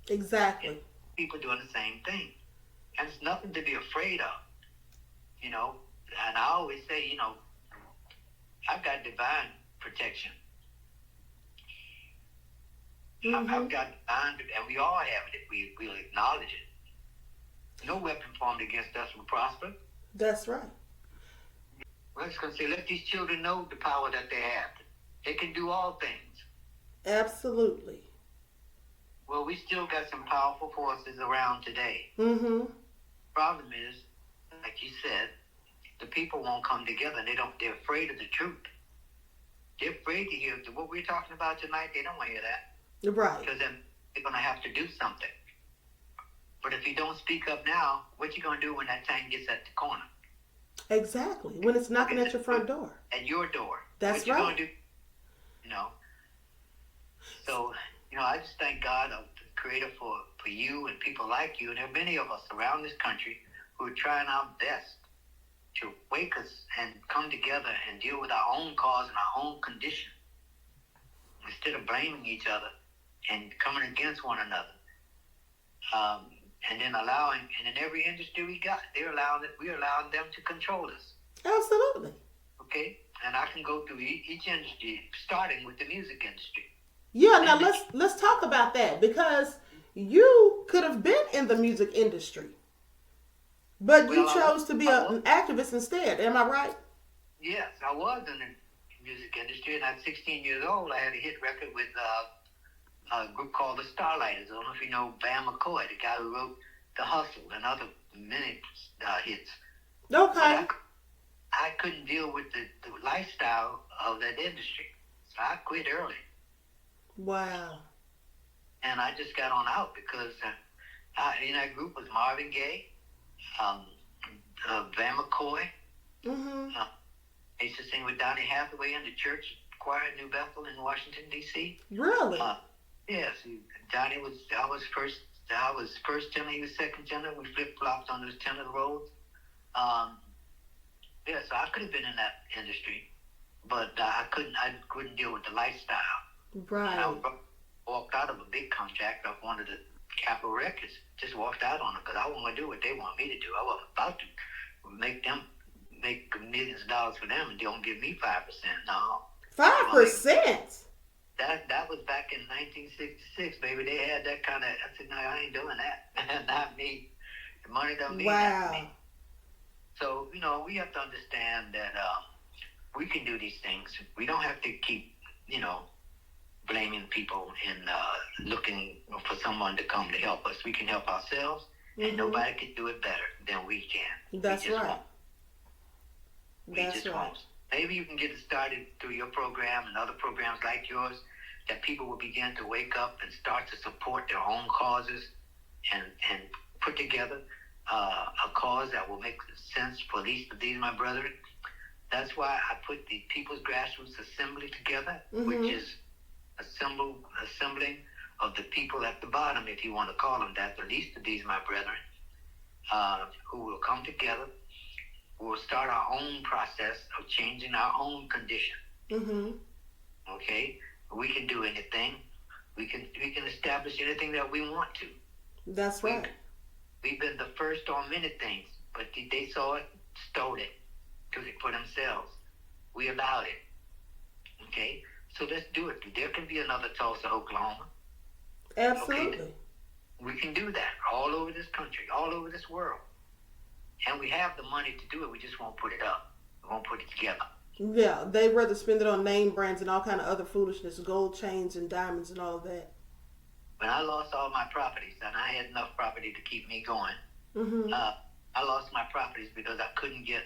Exactly. And people doing the same thing. And it's nothing to be afraid of. And I always say, I've got divine protection. Mm-hmm. I've got divine, and we all have it if we'll acknowledge it. No weapon formed against us will prosper. That's right. We're just going to say, let these children know the power that they have. They can do all things. Absolutely. Well, we still got some powerful forces around today. Mm-hmm. Problem is, like you said, the people won't come together. They're afraid of the truth. They're afraid to hear what we're talking about tonight. They don't want to hear that. Right. Because then they're going to have to do something. But if you don't speak up now, what you going to do when that time gets at the corner? Exactly. When it's knocking at your front door. At your door. That's what you right. going to do? So, I just thank God, the Creator, for you and people like you. And there are many of us around this country who are trying our best to wake us and come together and deal with our own cause and our own condition. Instead of blaming each other and coming against one another. And then in every industry we're allowing them to control us. Absolutely. Okay? and I can go through each industry, starting with the music industry. Yeah, now let's talk about that because you could have been in the music industry, but you Well, chose to be I was, an activist instead. Am I right? yes, I was in the music industry, and at 16 years old, I had a hit record with a group called the Starlighters. I don't know if you know Bam McCoy, the guy who wrote The Hustle and other many hits. But Okay. I couldn't deal with the lifestyle of that industry, so I quit early. Wow. And I just got on out because in that group was Marvin Gaye, Van McCoy. Mhm. I used to sing with Donny Hathaway in the church choir in New Bethel in Washington, D.C. Really? Yes, Donny was. I was first tenor. He was second tenor. We flip flopped on those tenor roles. Yeah, so I could have been in that industry, but I couldn't. I couldn't deal with the lifestyle. Right. And I walked out of a big contract off one of the Capitol Records. Just walked out on it because I want to do what they want me to do. I wasn't about to make millions of dollars for them and they don't give me 5%. No. 5%. That was back in 1966, baby. They had that kind of. I said, no, I ain't doing that. Not me. The money don't mean that to me. So we have to understand that we can do these things. We don't have to keep blaming people and looking for someone to come to help us. We can help ourselves, and nobody can do it better than we can. That's right. We just won't. Maybe you can get it started through your program and other programs like yours, that people will begin to wake up and start to support their own causes and put together a cause that will make sense for these my brethren. That's why I put the People's Grassroots Assembly together, which is assembling of the people at the bottom, if you want to call them that, the least of these my brethren, who will come together. We'll start our own process of changing our own condition. Okay, we can do anything. We can establish anything that we want to. That's right. We've been the first on many things, but they saw it, stole it, took it for themselves. We allowed it. Okay, so let's do it. There can be another Tulsa, Oklahoma. Absolutely. Okay? We can do that all over this country, all over this world. And we have the money to do it. We just won't put it up. We won't put it together. Yeah, they'd rather spend it on name brands and all kind of other foolishness, gold chains and diamonds and all of that. When I lost all my properties, and I had enough property to keep me going, I lost my properties because I couldn't get,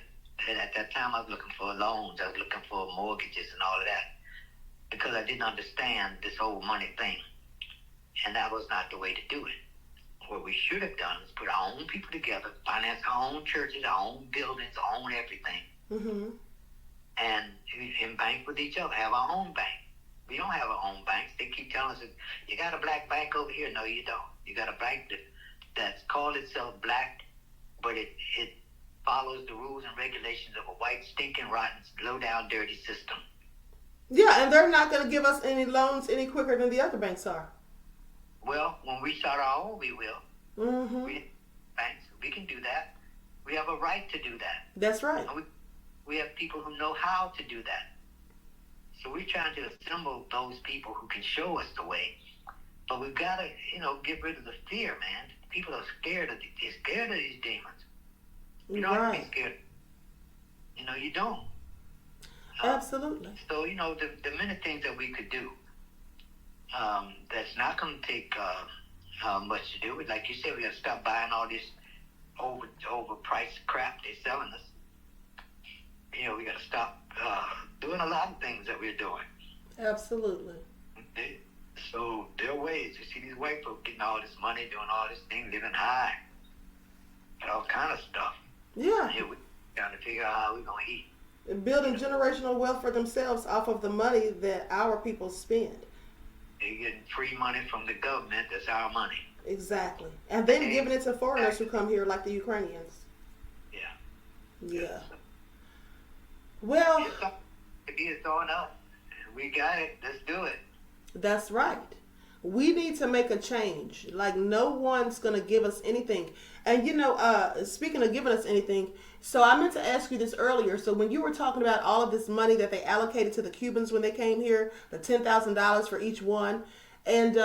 at that time I was looking for loans, I was looking for mortgages and all of that, because I didn't understand this whole money thing. And that was not the way to do it. What we should have done is put our own people together, finance our own churches, our own buildings, our own everything, and bank with each other, have our own bank. We don't have our own banks. They keep telling us, you got a black bank over here. No, you don't. You got a bank that's called itself black, but it follows the rules and regulations of a white, stinking, rotten, low-down, dirty system. Yeah, and they're not going to give us any loans any quicker than the other banks are. Well, when we start our own, we will. We can do that. We have a right to do that. That's right. And we have people who know how to do that. So we're trying to assemble those people who can show us the way. But we've got to, get rid of the fear, man. People are scared of these demons. You don't have to be scared. You don't. Absolutely. So, the many things that we could do, that's not going to take much to do. Like you said, we got to stop buying all this overpriced crap they're selling us. We got to stop doing a lot of things that we're doing. Absolutely. So there are ways. You see these white folks getting all this money, doing all this thing, living high, and all kind of stuff. Yeah. We're trying to figure out how we're going to eat. Building generational wealth for themselves off of the money that our people spend. They're getting free money from the government. That's our money. Exactly. And then giving it to foreigners who come here like the Ukrainians. Yeah. Well, it's on up. We got it. Let's do it. That's right. We need to make a change. Like, no one's going to give us anything. And, speaking of giving us anything, so I meant to ask you this earlier. So when you were talking about all of this money that they allocated to the Cubans when they came here, the $10,000 for each one, and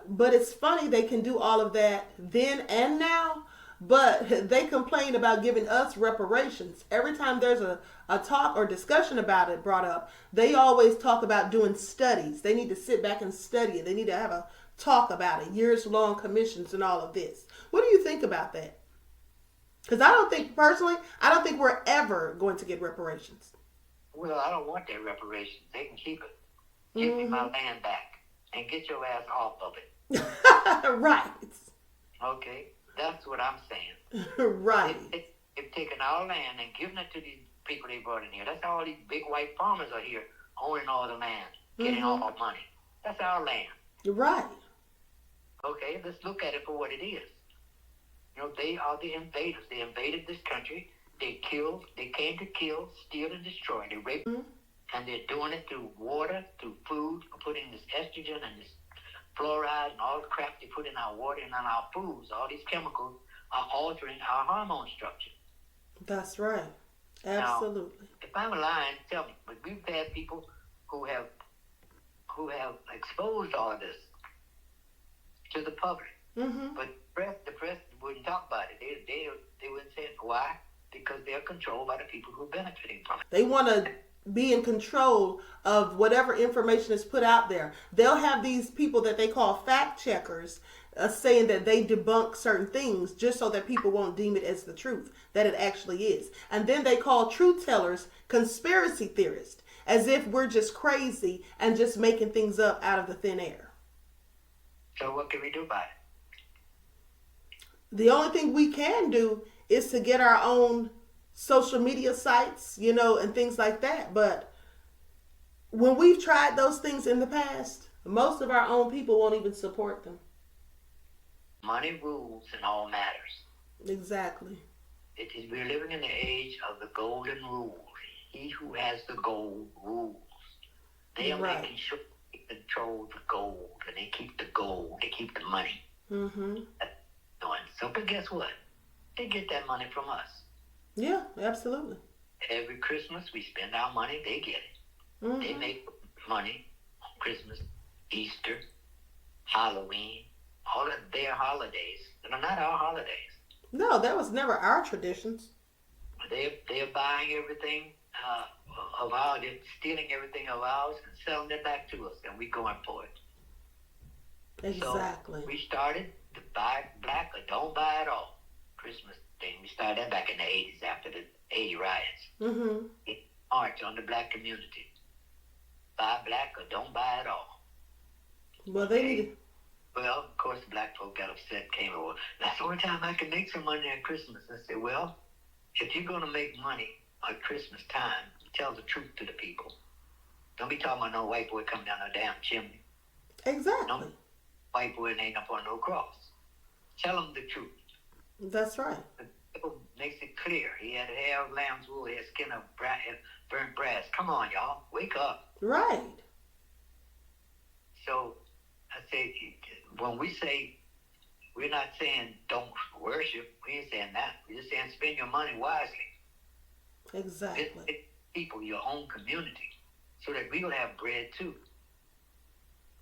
but it's funny they can do all of that then and now, but they complain about giving us reparations. Every time there's a talk or discussion about it brought up, they always talk about doing studies. They need to sit back and study it. They need to have a talk about it, years long commissions and all of this. What do you think about that? Because personally, I don't think we're ever going to get reparations. Well, I don't want their reparations. They can keep it. Give me my land back and get your ass off of it. Right. Okay, that's what I'm saying. Right. They've taken our land and given it to these people they brought in here. That's how all these big white farmers are here, owning all the land, getting all our money. That's our land. You're right. Okay, let's look at it for what it is. They are the invaders. They invaded this country. They came to kill, steal, and destroy. They raped, and they're doing it through water, through food, putting this estrogen and this fluoride and all the crap they put in our water and on our foods. All these chemicals are altering our hormone structure. That's right. Absolutely. Now, if I'm lying, tell me. But we've had people who have exposed all of this to the public. But the press wouldn't talk about it. They wouldn't say it. Why? Because they're controlled by the people who are benefiting from it. They want to be in control of whatever information is put out there. They'll have these people that they call fact checkers saying that they debunk certain things just so that people won't deem it as the truth, that it actually is. And then they call truth tellers conspiracy theorists, as if we're just crazy and just making things up out of the thin air. So what can we do about it? The only thing we can do is to get our own social media sites, and things like that. But when we've tried those things in the past, most of our own people won't even support them. Money rules in all matters. Exactly. We're living in the age of the golden rule. He who has the gold rules. They are making sure they control the gold, and they keep the gold, they keep the money. So, but guess what? They get that money from us. Yeah, absolutely. Every Christmas we spend our money, they get it. They make money on Christmas, Easter, Halloween, all of their holidays that are not our holidays. No, that was never our traditions. They're buying everything of ours, they're stealing everything of ours and selling it back to us, and we going for it. Exactly. So we started to buy black or don't buy at all Christmas thing. We started that back in the 80s after the 80 riots. March on the black community. Buy black or don't buy at all. Well, they need. Well, of course, the black folk got upset, came over. That's the only time I can make some money at Christmas. I said, well, if you're going to make money at Christmas time, tell the truth to the people. Don't be talking about no white boy coming down no damn chimney. Exactly. No white boy ain't up on no cross. Tell them the truth. That's right. The Bible makes it clear. He had hair of lamb's wool, he had skin of burnt brass. Come on, y'all. Wake up. Right. So, I say, when we say, we're not saying don't worship. We ain't saying that. We're just saying spend your money wisely. Exactly. Visit people, your own community, so that we will have bread too.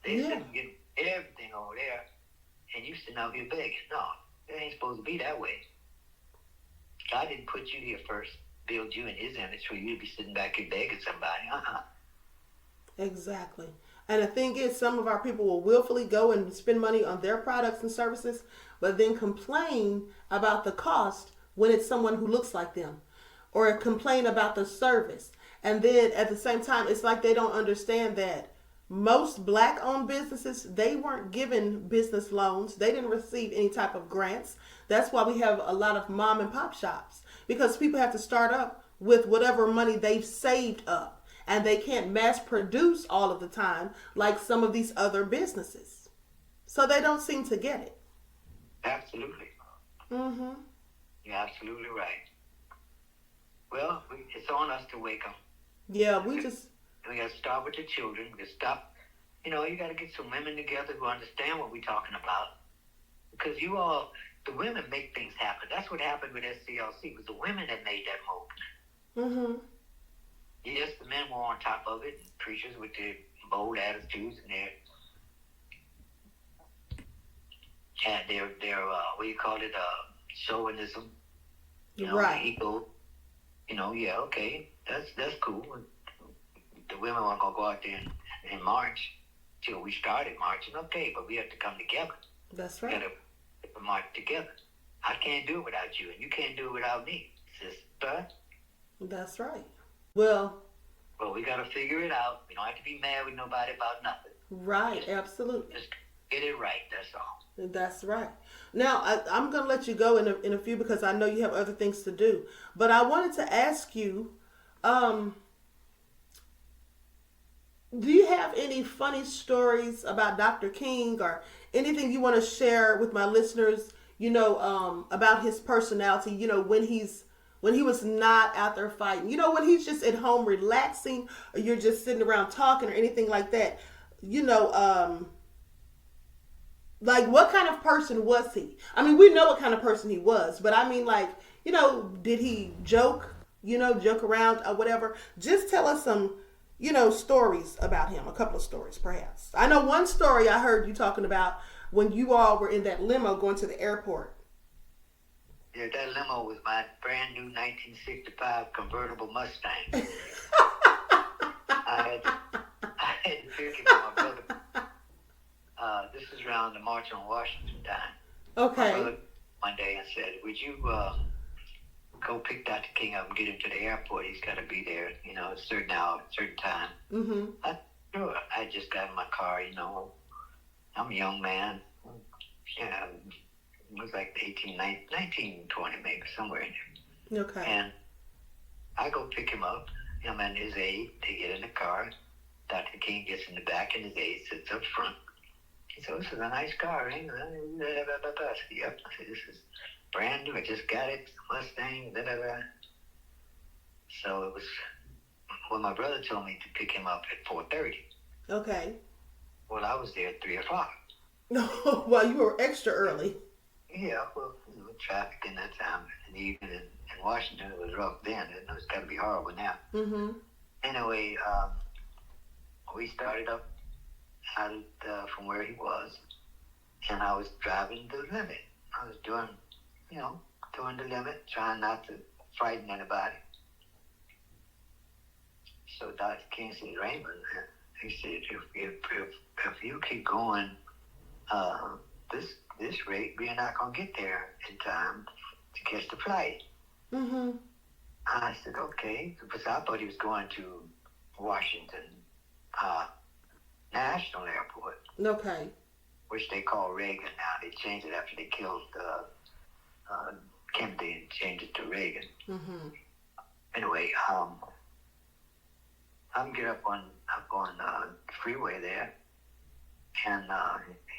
They said get everything over there, and you sitting out here begging. No, it ain't supposed to be that way. God didn't put you here first, build you in His image for you to be sitting back here begging somebody. Exactly. And the thing is, some of our people will willfully go and spend money on their products and services, but then complain about the cost when it's someone who looks like them, or complain about the service. And then at the same time, it's like they don't understand that most black-owned businesses, they weren't given business loans. They didn't receive any type of grants. That's why we have a lot of mom and pop shops, because people have to start up with whatever money they've saved up. And they can't mass produce all of the time like some of these other businesses. So they don't seem to get it. Absolutely. You're absolutely right. Well, it's on us to wake up. Yeah, we got to start with the children. We stop You got to get some women together who understand what we're talking about. Because the women make things happen. That's what happened with SCLC. It was the women that made that move. Mm-hmm. Yes, the men were on top of it. And preachers with their bold attitudes and their what do you call it? Chauvinism. Right. Ego. Yeah, okay. That's cool. The women weren't going to go out there and march till we started marching. Okay, but we have to come together. That's right. We got to march together. I can't do it without you, and you can't do it without me, sister. That's right. Well, we got to figure it out. We don't have to be mad with nobody about nothing. Right, absolutely. Just get it right, that's all. That's right. Now, I'm going to let you go in a few because I know you have other things to do. But I wanted to ask you, do you have any funny stories about Dr. King or anything you want to share with my listeners, about his personality, when he was not out there fighting, when he's just at home relaxing or you're just sitting around talking or anything like that, like what kind of person was he? I mean, we know what kind of person he was, but I mean, like, did he joke around or whatever? Just tell us some, stories about him, a couple of stories perhaps. I know one story I heard you talking about when you all were in that limo going to the airport. Yeah, that limo was my brand new 1965 convertible Mustang. I had to pick it with my brother. This is around the March on Washington time. Okay. My brother one day and said, would you go pick Dr. King up and get him to the airport? He's got to be there, at a certain hour, a certain time. Mm-hmm. Sure. I just got in my car, I'm a young man. Yeah, it was like 1920 maybe, somewhere in there. Okay. And I go pick him up, him and his aide, they get in the car. Dr. King gets in the back and his aide sits up front. He said, this is a nice car, ain't it? Yep. This is brand new. I just got it. Mustang. So it was when my brother told me to pick him up at 4:30. Okay. Well, I was there at 3 o'clock. No, well, you were extra early. Yeah, well, traffic in that time in the evening in Washington, it was rough then. It was got to be horrible now. Mm-hmm. Anyway, we started up out from where he was, and I was driving the limit. I was doing the limit, trying not to frighten anybody. So Dr. King said, Raymond, he said, if you keep going this rate, we're not going to get there in time to catch the flight. Mm-hmm. I said, okay, because I thought he was going to Washington National Airport. Okay. Which they call Reagan now. They changed it after they killed Kennedy and changed it to Reagan. Mm-hmm. Anyway, I'm get up on the freeway there, and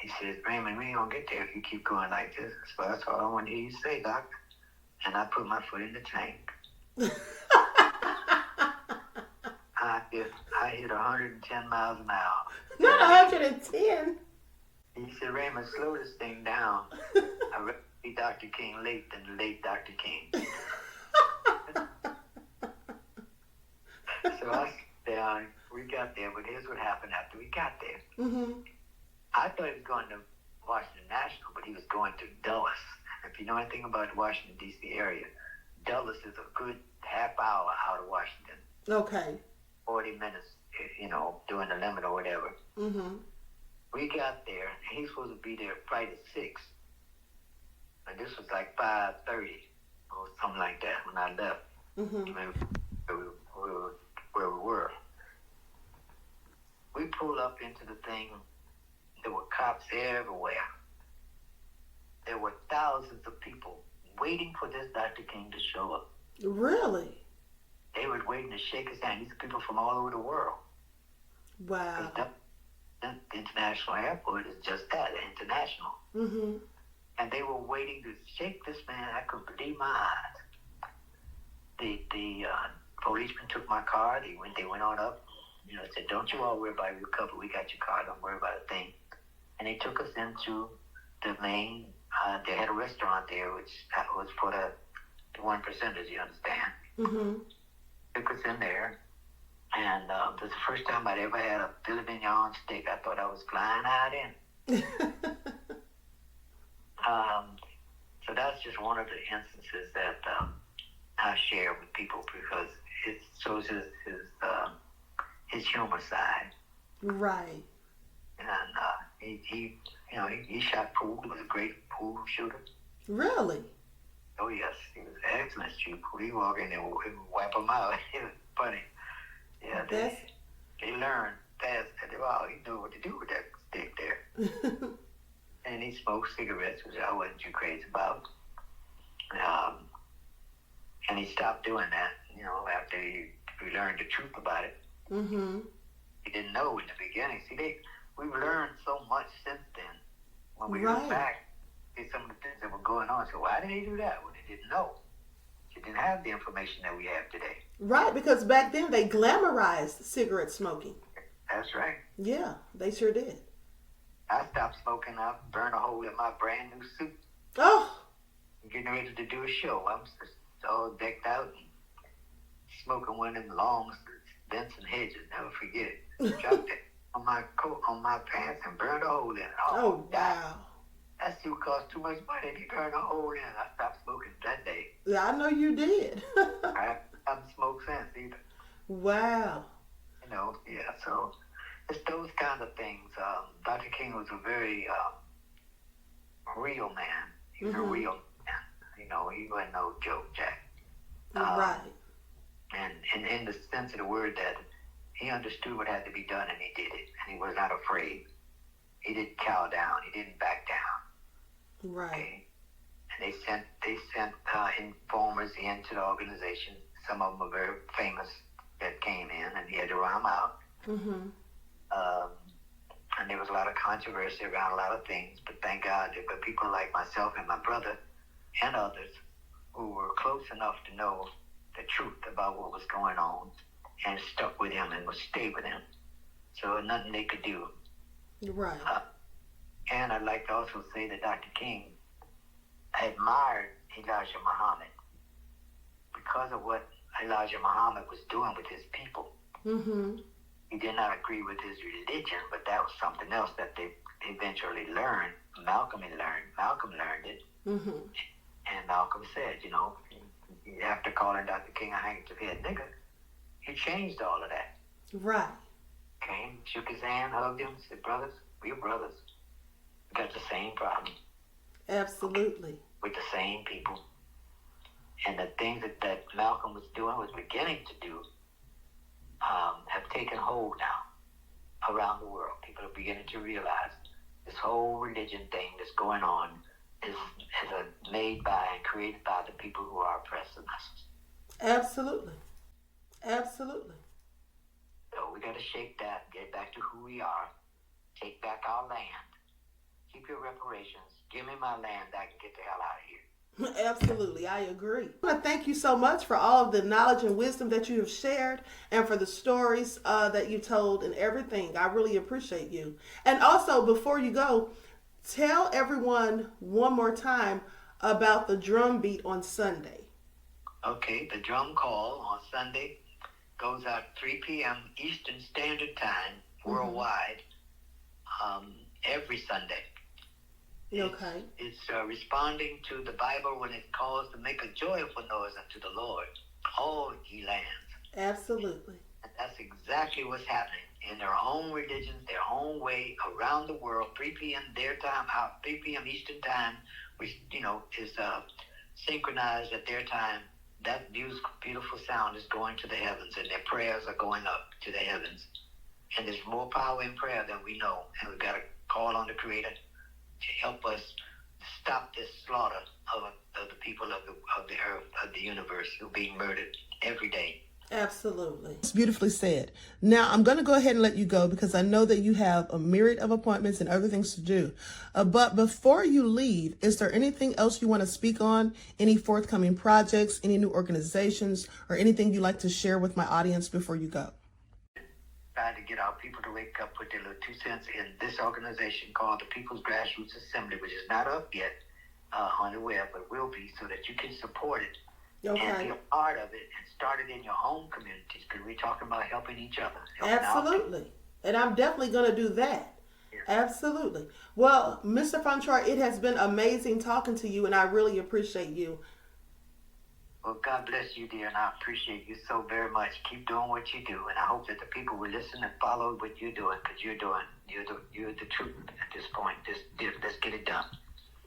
he says, Raymond, we ain't gonna get there if you keep going like this. So that's all I want to hear you say, Doc. And I put my foot in the tank. I hit 110 miles an hour. Not 110. He said, Raymond, slow this thing down. I'd rather be Dr. King late than the late Dr. King. So I sat down. We got there, but here's what happened after we got there. Mm-hmm. I thought he was going to Washington National, but he was going to Dulles. If you know anything about the Washington, D.C. area, Dulles is a good half hour out of Washington. Okay. 40 minutes, doing the limit or whatever. Mm-hmm. We got there, and he's supposed to be there right at 6. And this was like 5:30 or something like that when I left. Mm-hmm. Where we were. We pulled up into the thing. There were cops everywhere. There were thousands of people waiting for this Dr. King to show up. Really? They were waiting to shake his hand. These are people from all over the world. Wow. The international airport is just that, international. Mm-hmm. And they were waiting to shake this man. I couldn't believe my eyes. The policeman took my car. They went on up. said, don't you all worry about your cover. We got your car. Don't worry about a thing. And they took us into the main, they had a restaurant there, which was for the one percenters, you understand. Mm-hmm. Took us in there. And this is the first time I'd ever had a filet mignon steak. I thought I was flying out in. So that's just one of the instances that I share with people because it shows his humor side. Right. And he shot pool. He was a great pool shooter. Really? Oh yes, he was an excellent shooter. He walk in there and wipe him out. It was funny. Yeah, they learned fast. Wow, he knew what to do with that stick there. And he smoked cigarettes, which I wasn't too crazy about. And he stopped doing that, after he learned the truth about it. Mm-hmm. He didn't know in the beginning. See, we've learned so much since then. When we Right. look back at some of the things that were going on, so why did he do that? Well, they didn't know. They didn't have the information that we have today. Right, because back then they glamorized cigarette smoking. That's right. Yeah, they sure did. I stopped smoking. I burned a hole in my brand new suit. Oh, Getting ready to do a show. I'm just all decked out and smoking one of them long Benson hedges. Never forget it. Dropped it on my coat, on my pants, and burned a hole in it. oh wow. That suit cost too much money. He burned a hole in it. I stopped smoking that day. Yeah, I know you did. I haven't smoked since either. Wow. Yeah, so it's those kind of things. Dr. King was a very real man. He was a real man. He wasn't no joke, Jack. Right. And in the sense of the word that he understood what had to be done and he did it. And he was not afraid. He didn't cow down. He didn't back down. Right. Okay? And they sent informers into the organization. Some of them were very famous that came in, and he had to run them out. Mm-hmm. And there was a lot of controversy around a lot of things, but thank God there were people like myself and my brother and others who were close enough to know the truth about what was going on and stuck with him and would stay with him. So nothing they could do. Right. And I'd like to also say that Dr. King admired Elijah Muhammad because of what Elijah Muhammad was doing with his people. Mm-hmm. He did not agree with his religion, but that was something else that they eventually learned. Malcolm learned it. Mm-hmm. And Malcolm said, after calling Dr. King a handkerchief head nigger, he changed all of that. Right. Came, shook his hand, hugged him, said, brothers, we're brothers. We got the same problem. Absolutely. With the same people. And the things that Malcolm was doing, was beginning to do, have taken hold now around the world. People are beginning to realize this whole religion thing that's going on is made by and created by the people who are oppressing us. Absolutely. Absolutely. So we got to shake that, get back to who we are, take back our land, keep your reparations, give me my land, I can get the hell out of here. Absolutely, I agree. I want to thank you so much for all of the knowledge and wisdom that you have shared and for the stories that you told and everything. I really appreciate you. And also, before you go, tell everyone one more time about the drum beat on Sunday. Okay, the drum call on Sunday goes out 3 p.m. Eastern Standard Time worldwide every Sunday. Okay. It's responding to the Bible when it calls to make a joyful noise unto the Lord, all ye lands. Absolutely. And that's exactly what's happening in their own religions, their own way around the world. 3 p.m. their time, 3 p.m. Eastern Time, which is synchronized at their time. That beautiful sound is going to the heavens, and their prayers are going up to the heavens. And there's more power in prayer than we know, and we've got to call on the Creator to help us stop this slaughter of the people of the earth, of the universe, who are being murdered every day. Absolutely. It's beautifully said. Now, I'm going to go ahead and let you go because I know that you have a myriad of appointments and other things to do. But before you leave, is there anything else you want to speak on? Any forthcoming projects, any new organizations, or anything you'd like to share with my audience before you go? trying to get our people to wake up, put their little 2 cents in this organization called the People's Grassroots Assembly, which is not up yet on the web, but will be, so that you can support it and be a part of it and start it in your own communities, because we're talking about helping each other. Absolutely. And I'm definitely going to do that. Yeah. Absolutely. Well, Mr. Fauntroy, it has been amazing talking to you, and I really appreciate you. Well, God bless you, dear, and I appreciate you so very much. Keep doing what you do, and I hope that the people will listen and follow what you're doing, because you're the truth at this point. Let's get it done.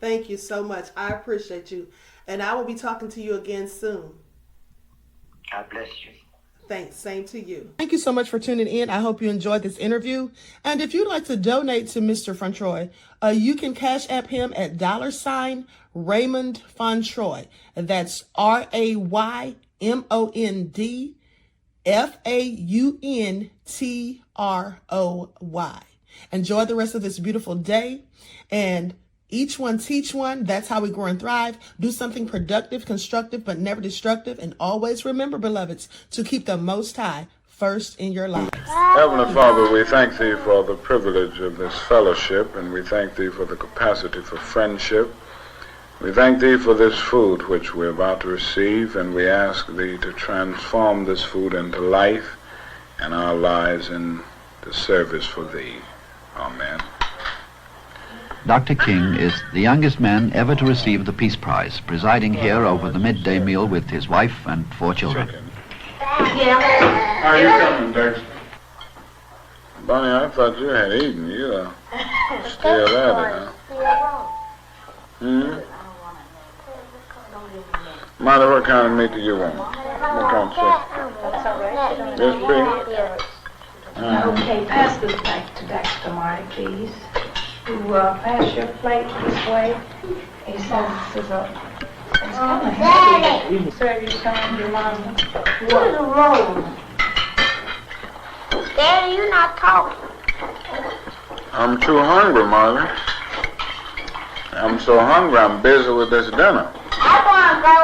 Thank you so much. I appreciate you, and I will be talking to you again soon. God bless you. Thanks. Same to you. Thank you so much for tuning in. I hope you enjoyed this interview. And if you'd like to donate to Mr. Fauntroy, you can Cash App him at $Raymond Fauntroy. That's RaymondFauntroy. Enjoy the rest of this beautiful day, and each one teach one. That's how we grow and thrive. Do something productive, constructive, but never destructive. And always remember, beloveds, to keep the Most High first in your lives. Heavenly Father, we thank Thee for the privilege of this fellowship, and we thank Thee for the capacity for friendship. We thank Thee for this food which we're about to receive, and we ask Thee to transform this food into life and our lives in the service for Thee. Amen. Dr. King is the youngest man ever to receive the Peace Prize, presiding here over the midday meal with his wife and 4 children. How are you coming, Dexter? Bunny, I thought you had eaten. You're still at it, huh? Mother, what kind of meat do you want? What kind of chicken? This big? Okay, pass this back to Dexter, Marty, please. You pass your plate this way. He says this is it's kind of heavy. You serve your son, your mom. What is a roll? Daddy, you're not talking. I'm too hungry, Mother. I'm so hungry, I'm busy with this dinner. I want to go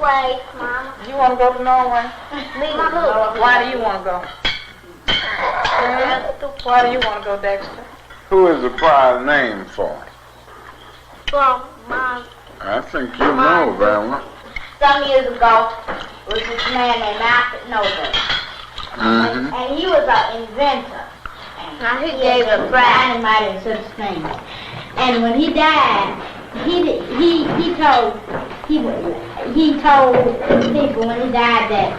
Norway, Mama. You want to go to Norway? Mama. Why do you want to go? Why do you want to go, Dexter? Who is the prize named for? From Mom. I think you know, Grandma. Some years ago, was this man named Alfred Nobel. And he was an inventor. Now he gave a prize. Animated and such things. And when he died, he told people when he died that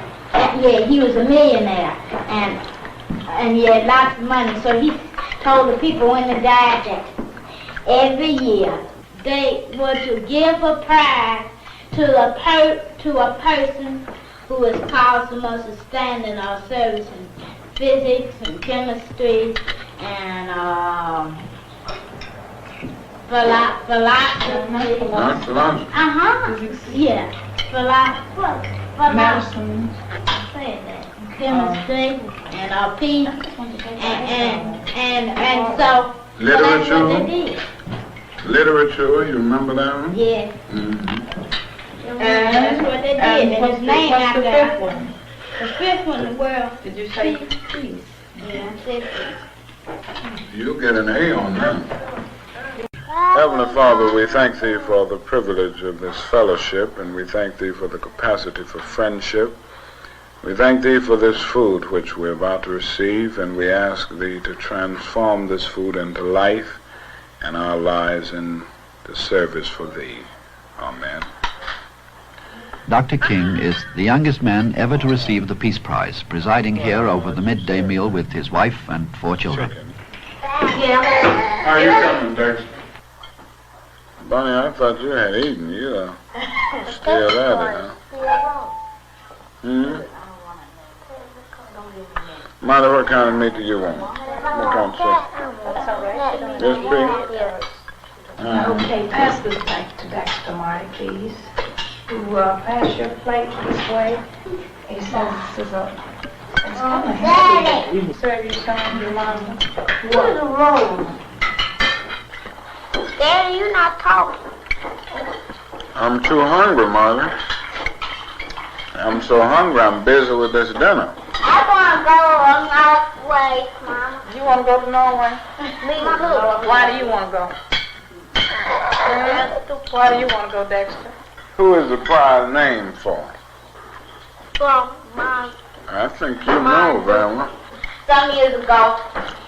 he was a millionaire and he had lots of money. So he told the people when they died that every year they were to give a prize to a person who was caused the most outstanding service in physics and chemistry and philosophy. Yeah. Medicine. Chemistry and peace and so Literature. that's what they did. Literature, you remember that one? Yeah. That's what they did. And his name What's after the fifth one? the fifth one in the world. Did you say Peace. Yeah, I said You get an A on that. Heavenly Father, we thank Thee for the privilege of this fellowship, and we thank Thee for the capacity for friendship. We thank Thee for this food which we're about to receive, and we ask Thee to transform this food into life and our lives in the service for Thee. Amen. Dr. King is the youngest man ever to receive the Peace Prize, presiding here over the midday meal with his wife and 4 children. How are you coming, Dexter? Bunny, I thought you had eaten. You're still at it, huh? Mother, what kind of meat do you want? What kind of chicken? This big? Okay, pass this back to Dexter, Marty, please. You pass your plate this way. He says this is it's kind of heavy. You serve your son, your mom. What is a roll? Daddy, you're not talking. I'm too hungry, Mother. I'm so hungry, I'm busy with this dinner. I want to go Norway, Mama. You want to go to Norway? Look. Why do you want to go? Why do you want to go, Dexter? Who is the prize named for? From Mom. I think you know, Velma. Some years ago,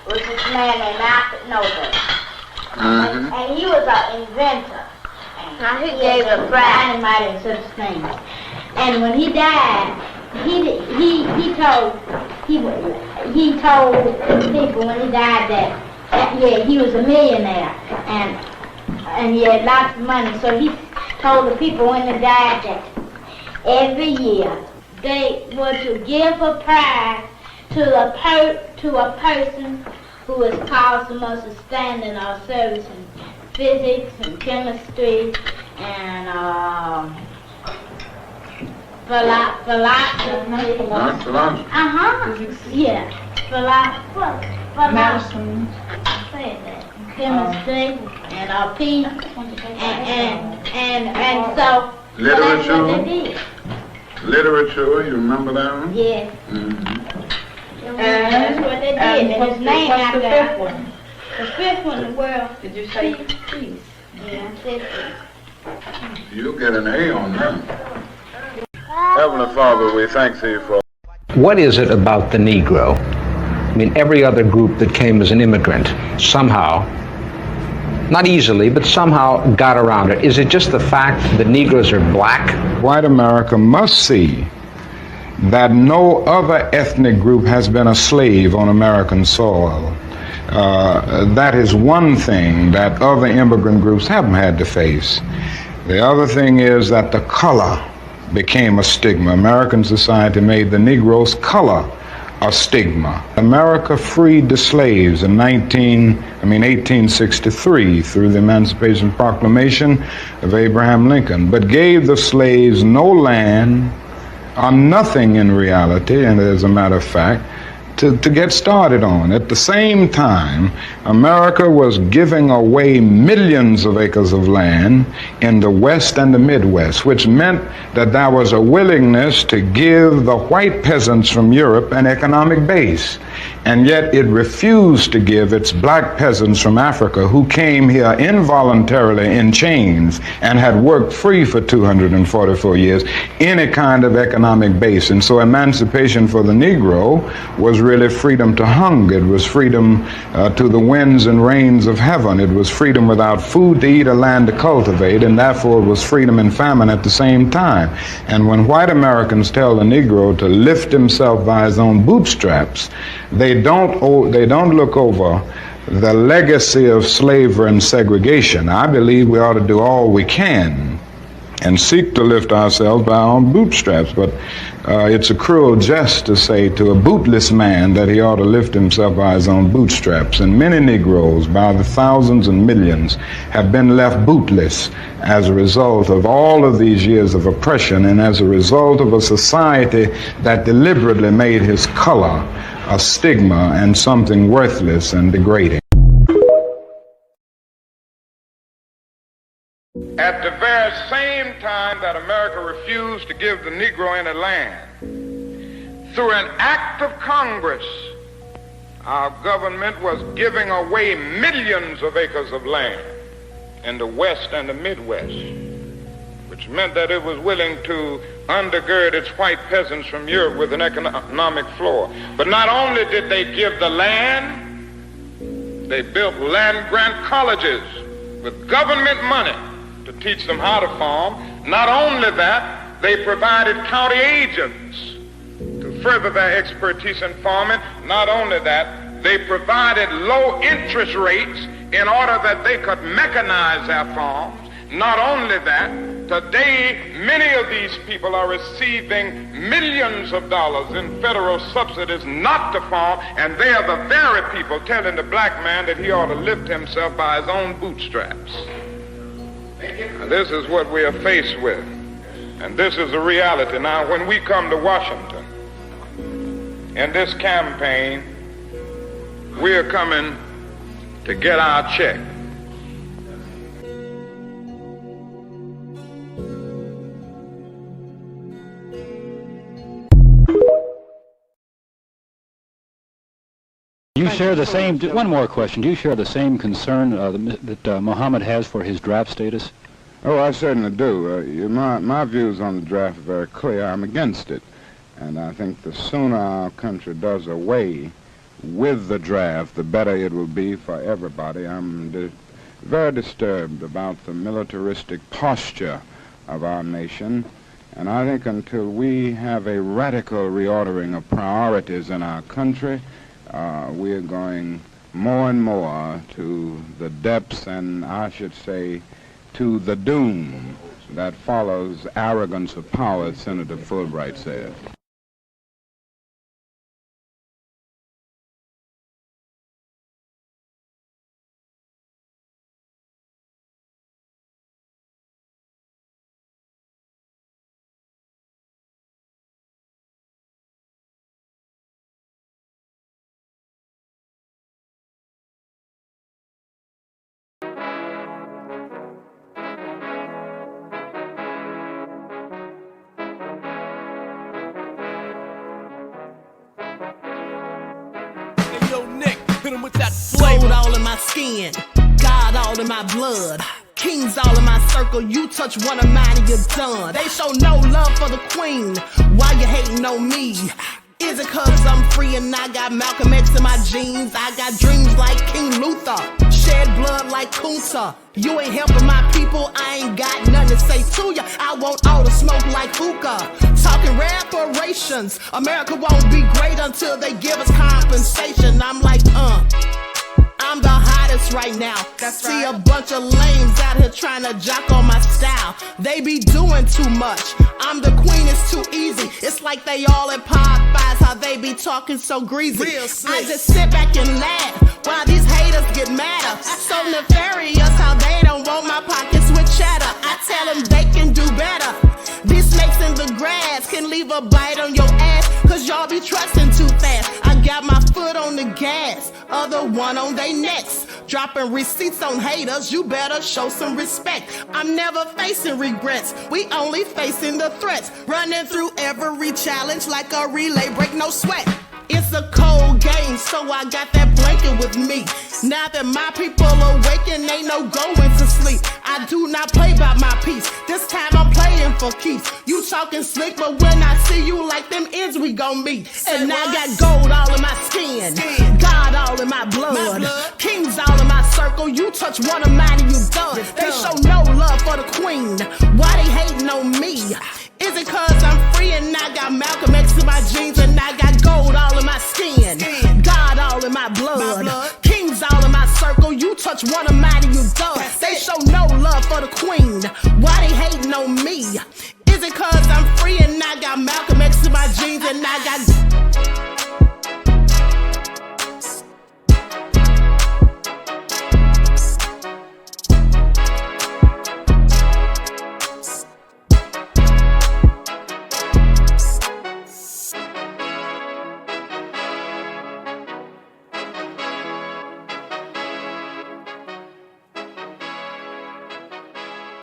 was this man named Alfred Nobel. And he was an inventor. Now he gave a prize and such things. And when he died, he told people when he died that he was a millionaire and he had lots of money. So he told the people when he died that every year they were to give a prize to a person who is caused the most outstanding service in physics and chemistry and philosophy. Yeah. Medicine. Chemistry and peace and so Literature. that's what they did. Literature, you remember that one? Yeah. That's what they did. And his name what's out the there. fifth one? The fifth one, the world. Did you say Peace. Yeah, fifth one. You'll get an A on that. Heavenly Father, we thank thee for... What is it about the Negro? I mean, every other group that came as an immigrant somehow, not easily, but somehow got around it. Is it just the fact that Negroes are black? White America must see that no other ethnic group has been a slave on American soil. That is one thing that other immigrant groups haven't had to face. The other thing is that the color became a stigma. American society made the Negro's color a stigma. America freed the slaves in 1863 through the Emancipation Proclamation of Abraham Lincoln, but gave the slaves no land or nothing in reality, and as a matter of fact, to get started on. At the same time, America was giving away millions of acres of land in the West and the Midwest, which meant that there was a willingness to give the white peasants from Europe an economic base. And yet it refused to give its black peasants from Africa, who came here involuntarily in chains and had worked free for 244 years, any kind of economic base. And so emancipation for the Negro was really freedom to hunger. It was freedom to the winds and rains of heaven. It was freedom without food to eat or land to cultivate, and therefore it was freedom and famine at the same time. And when white Americans tell the Negro to lift himself by his own bootstraps, they don't look over the legacy of slavery and segregation. I believe we ought to do all we can and seek to lift ourselves by our own bootstraps, but it's a cruel jest to say to a bootless man that he ought to lift himself by his own bootstraps. And many Negroes, by the thousands and millions, have been left bootless as a result of all of these years of oppression and as a result of a society that deliberately made his color a stigma and something worthless and degrading. At the very same time that America refused to give the Negro any land, through an act of Congress, our government was giving away millions of acres of land in the West and the Midwest, which meant that it was willing to undergird its white peasants from Europe with an economic floor. But not only did they give the land, they built land-grant colleges with government money to teach them how to farm. Not only that, they provided county agents to further their expertise in farming. Not only that, they provided low interest rates in order that they could mechanize their farms. Not only that, today many of these people are receiving millions of dollars in federal subsidies not to farm, and they are the very people telling the black man that he ought to lift himself by his own bootstraps. And this is what we are faced with, and this is the reality. Now, when we come to Washington in this campaign, we are coming to get our check. share the same, one more question, do you share the same concern that Muhammad has for his draft status? Oh, I certainly do. My views on the draft are very clear. I'm against it. And I think the sooner our country does away with the draft, the better it will be for everybody. I'm very disturbed about the militaristic posture of our nation. And I think until we have a radical reordering of priorities in our country, we are going more and more to the depths and, I should say, to the doom that follows arrogance of power, as Senator Fulbright said. Gold all in my skin, God all in my blood, kings all in my circle. You touch one of mine and you're done. They show no love for the queen. Why you hating on me? Is it cause I'm free and I got Malcolm X in my jeans? I got dreams like King Luther, shed blood like Kunta. You ain't helping my people, I ain't got nothing to say to ya. I want all the smoke like hookah. Talking reparations, America won't be great until they give us compensation. I'm like, I'm the hottest right now. See a bunch of lames out here trying to jock on my style. They be doing too much. I'm the queen, it's too easy. It's like they all at Popeyes, how they be talking so greasy. I just sit back and laugh while these haters get madder. So nefarious how they don't want my pockets with cheddar. I tell them they can do better. These snakes in the grass can leave a bite on your ass, cause y'all be trusting too fast. I got my foot on the gas, other one on they necks. Dropping receipts on haters, you better show some respect. I'm never facing regrets, we only facing the threats. Running through every challenge like a relay, break no sweat. It's a cold game, so I got that blanket with me. Now that my people awaken, ain't no going to sleep. I do not play by my piece, this time I'm playing for keeps. You talking slick, but when I see you like them ends, we gon' meet. And I got gold all in my skin, God all in my blood, kings all in my circle. You touch one of mine and you done. They show no love for the queen. Why they hating on me? Is it cause I'm free and I got Malcolm X in my jeans and I got gold all in my skin, God all in my blood, kings all in my circle. You touch one of mine and you done. They show no love for the queen. Why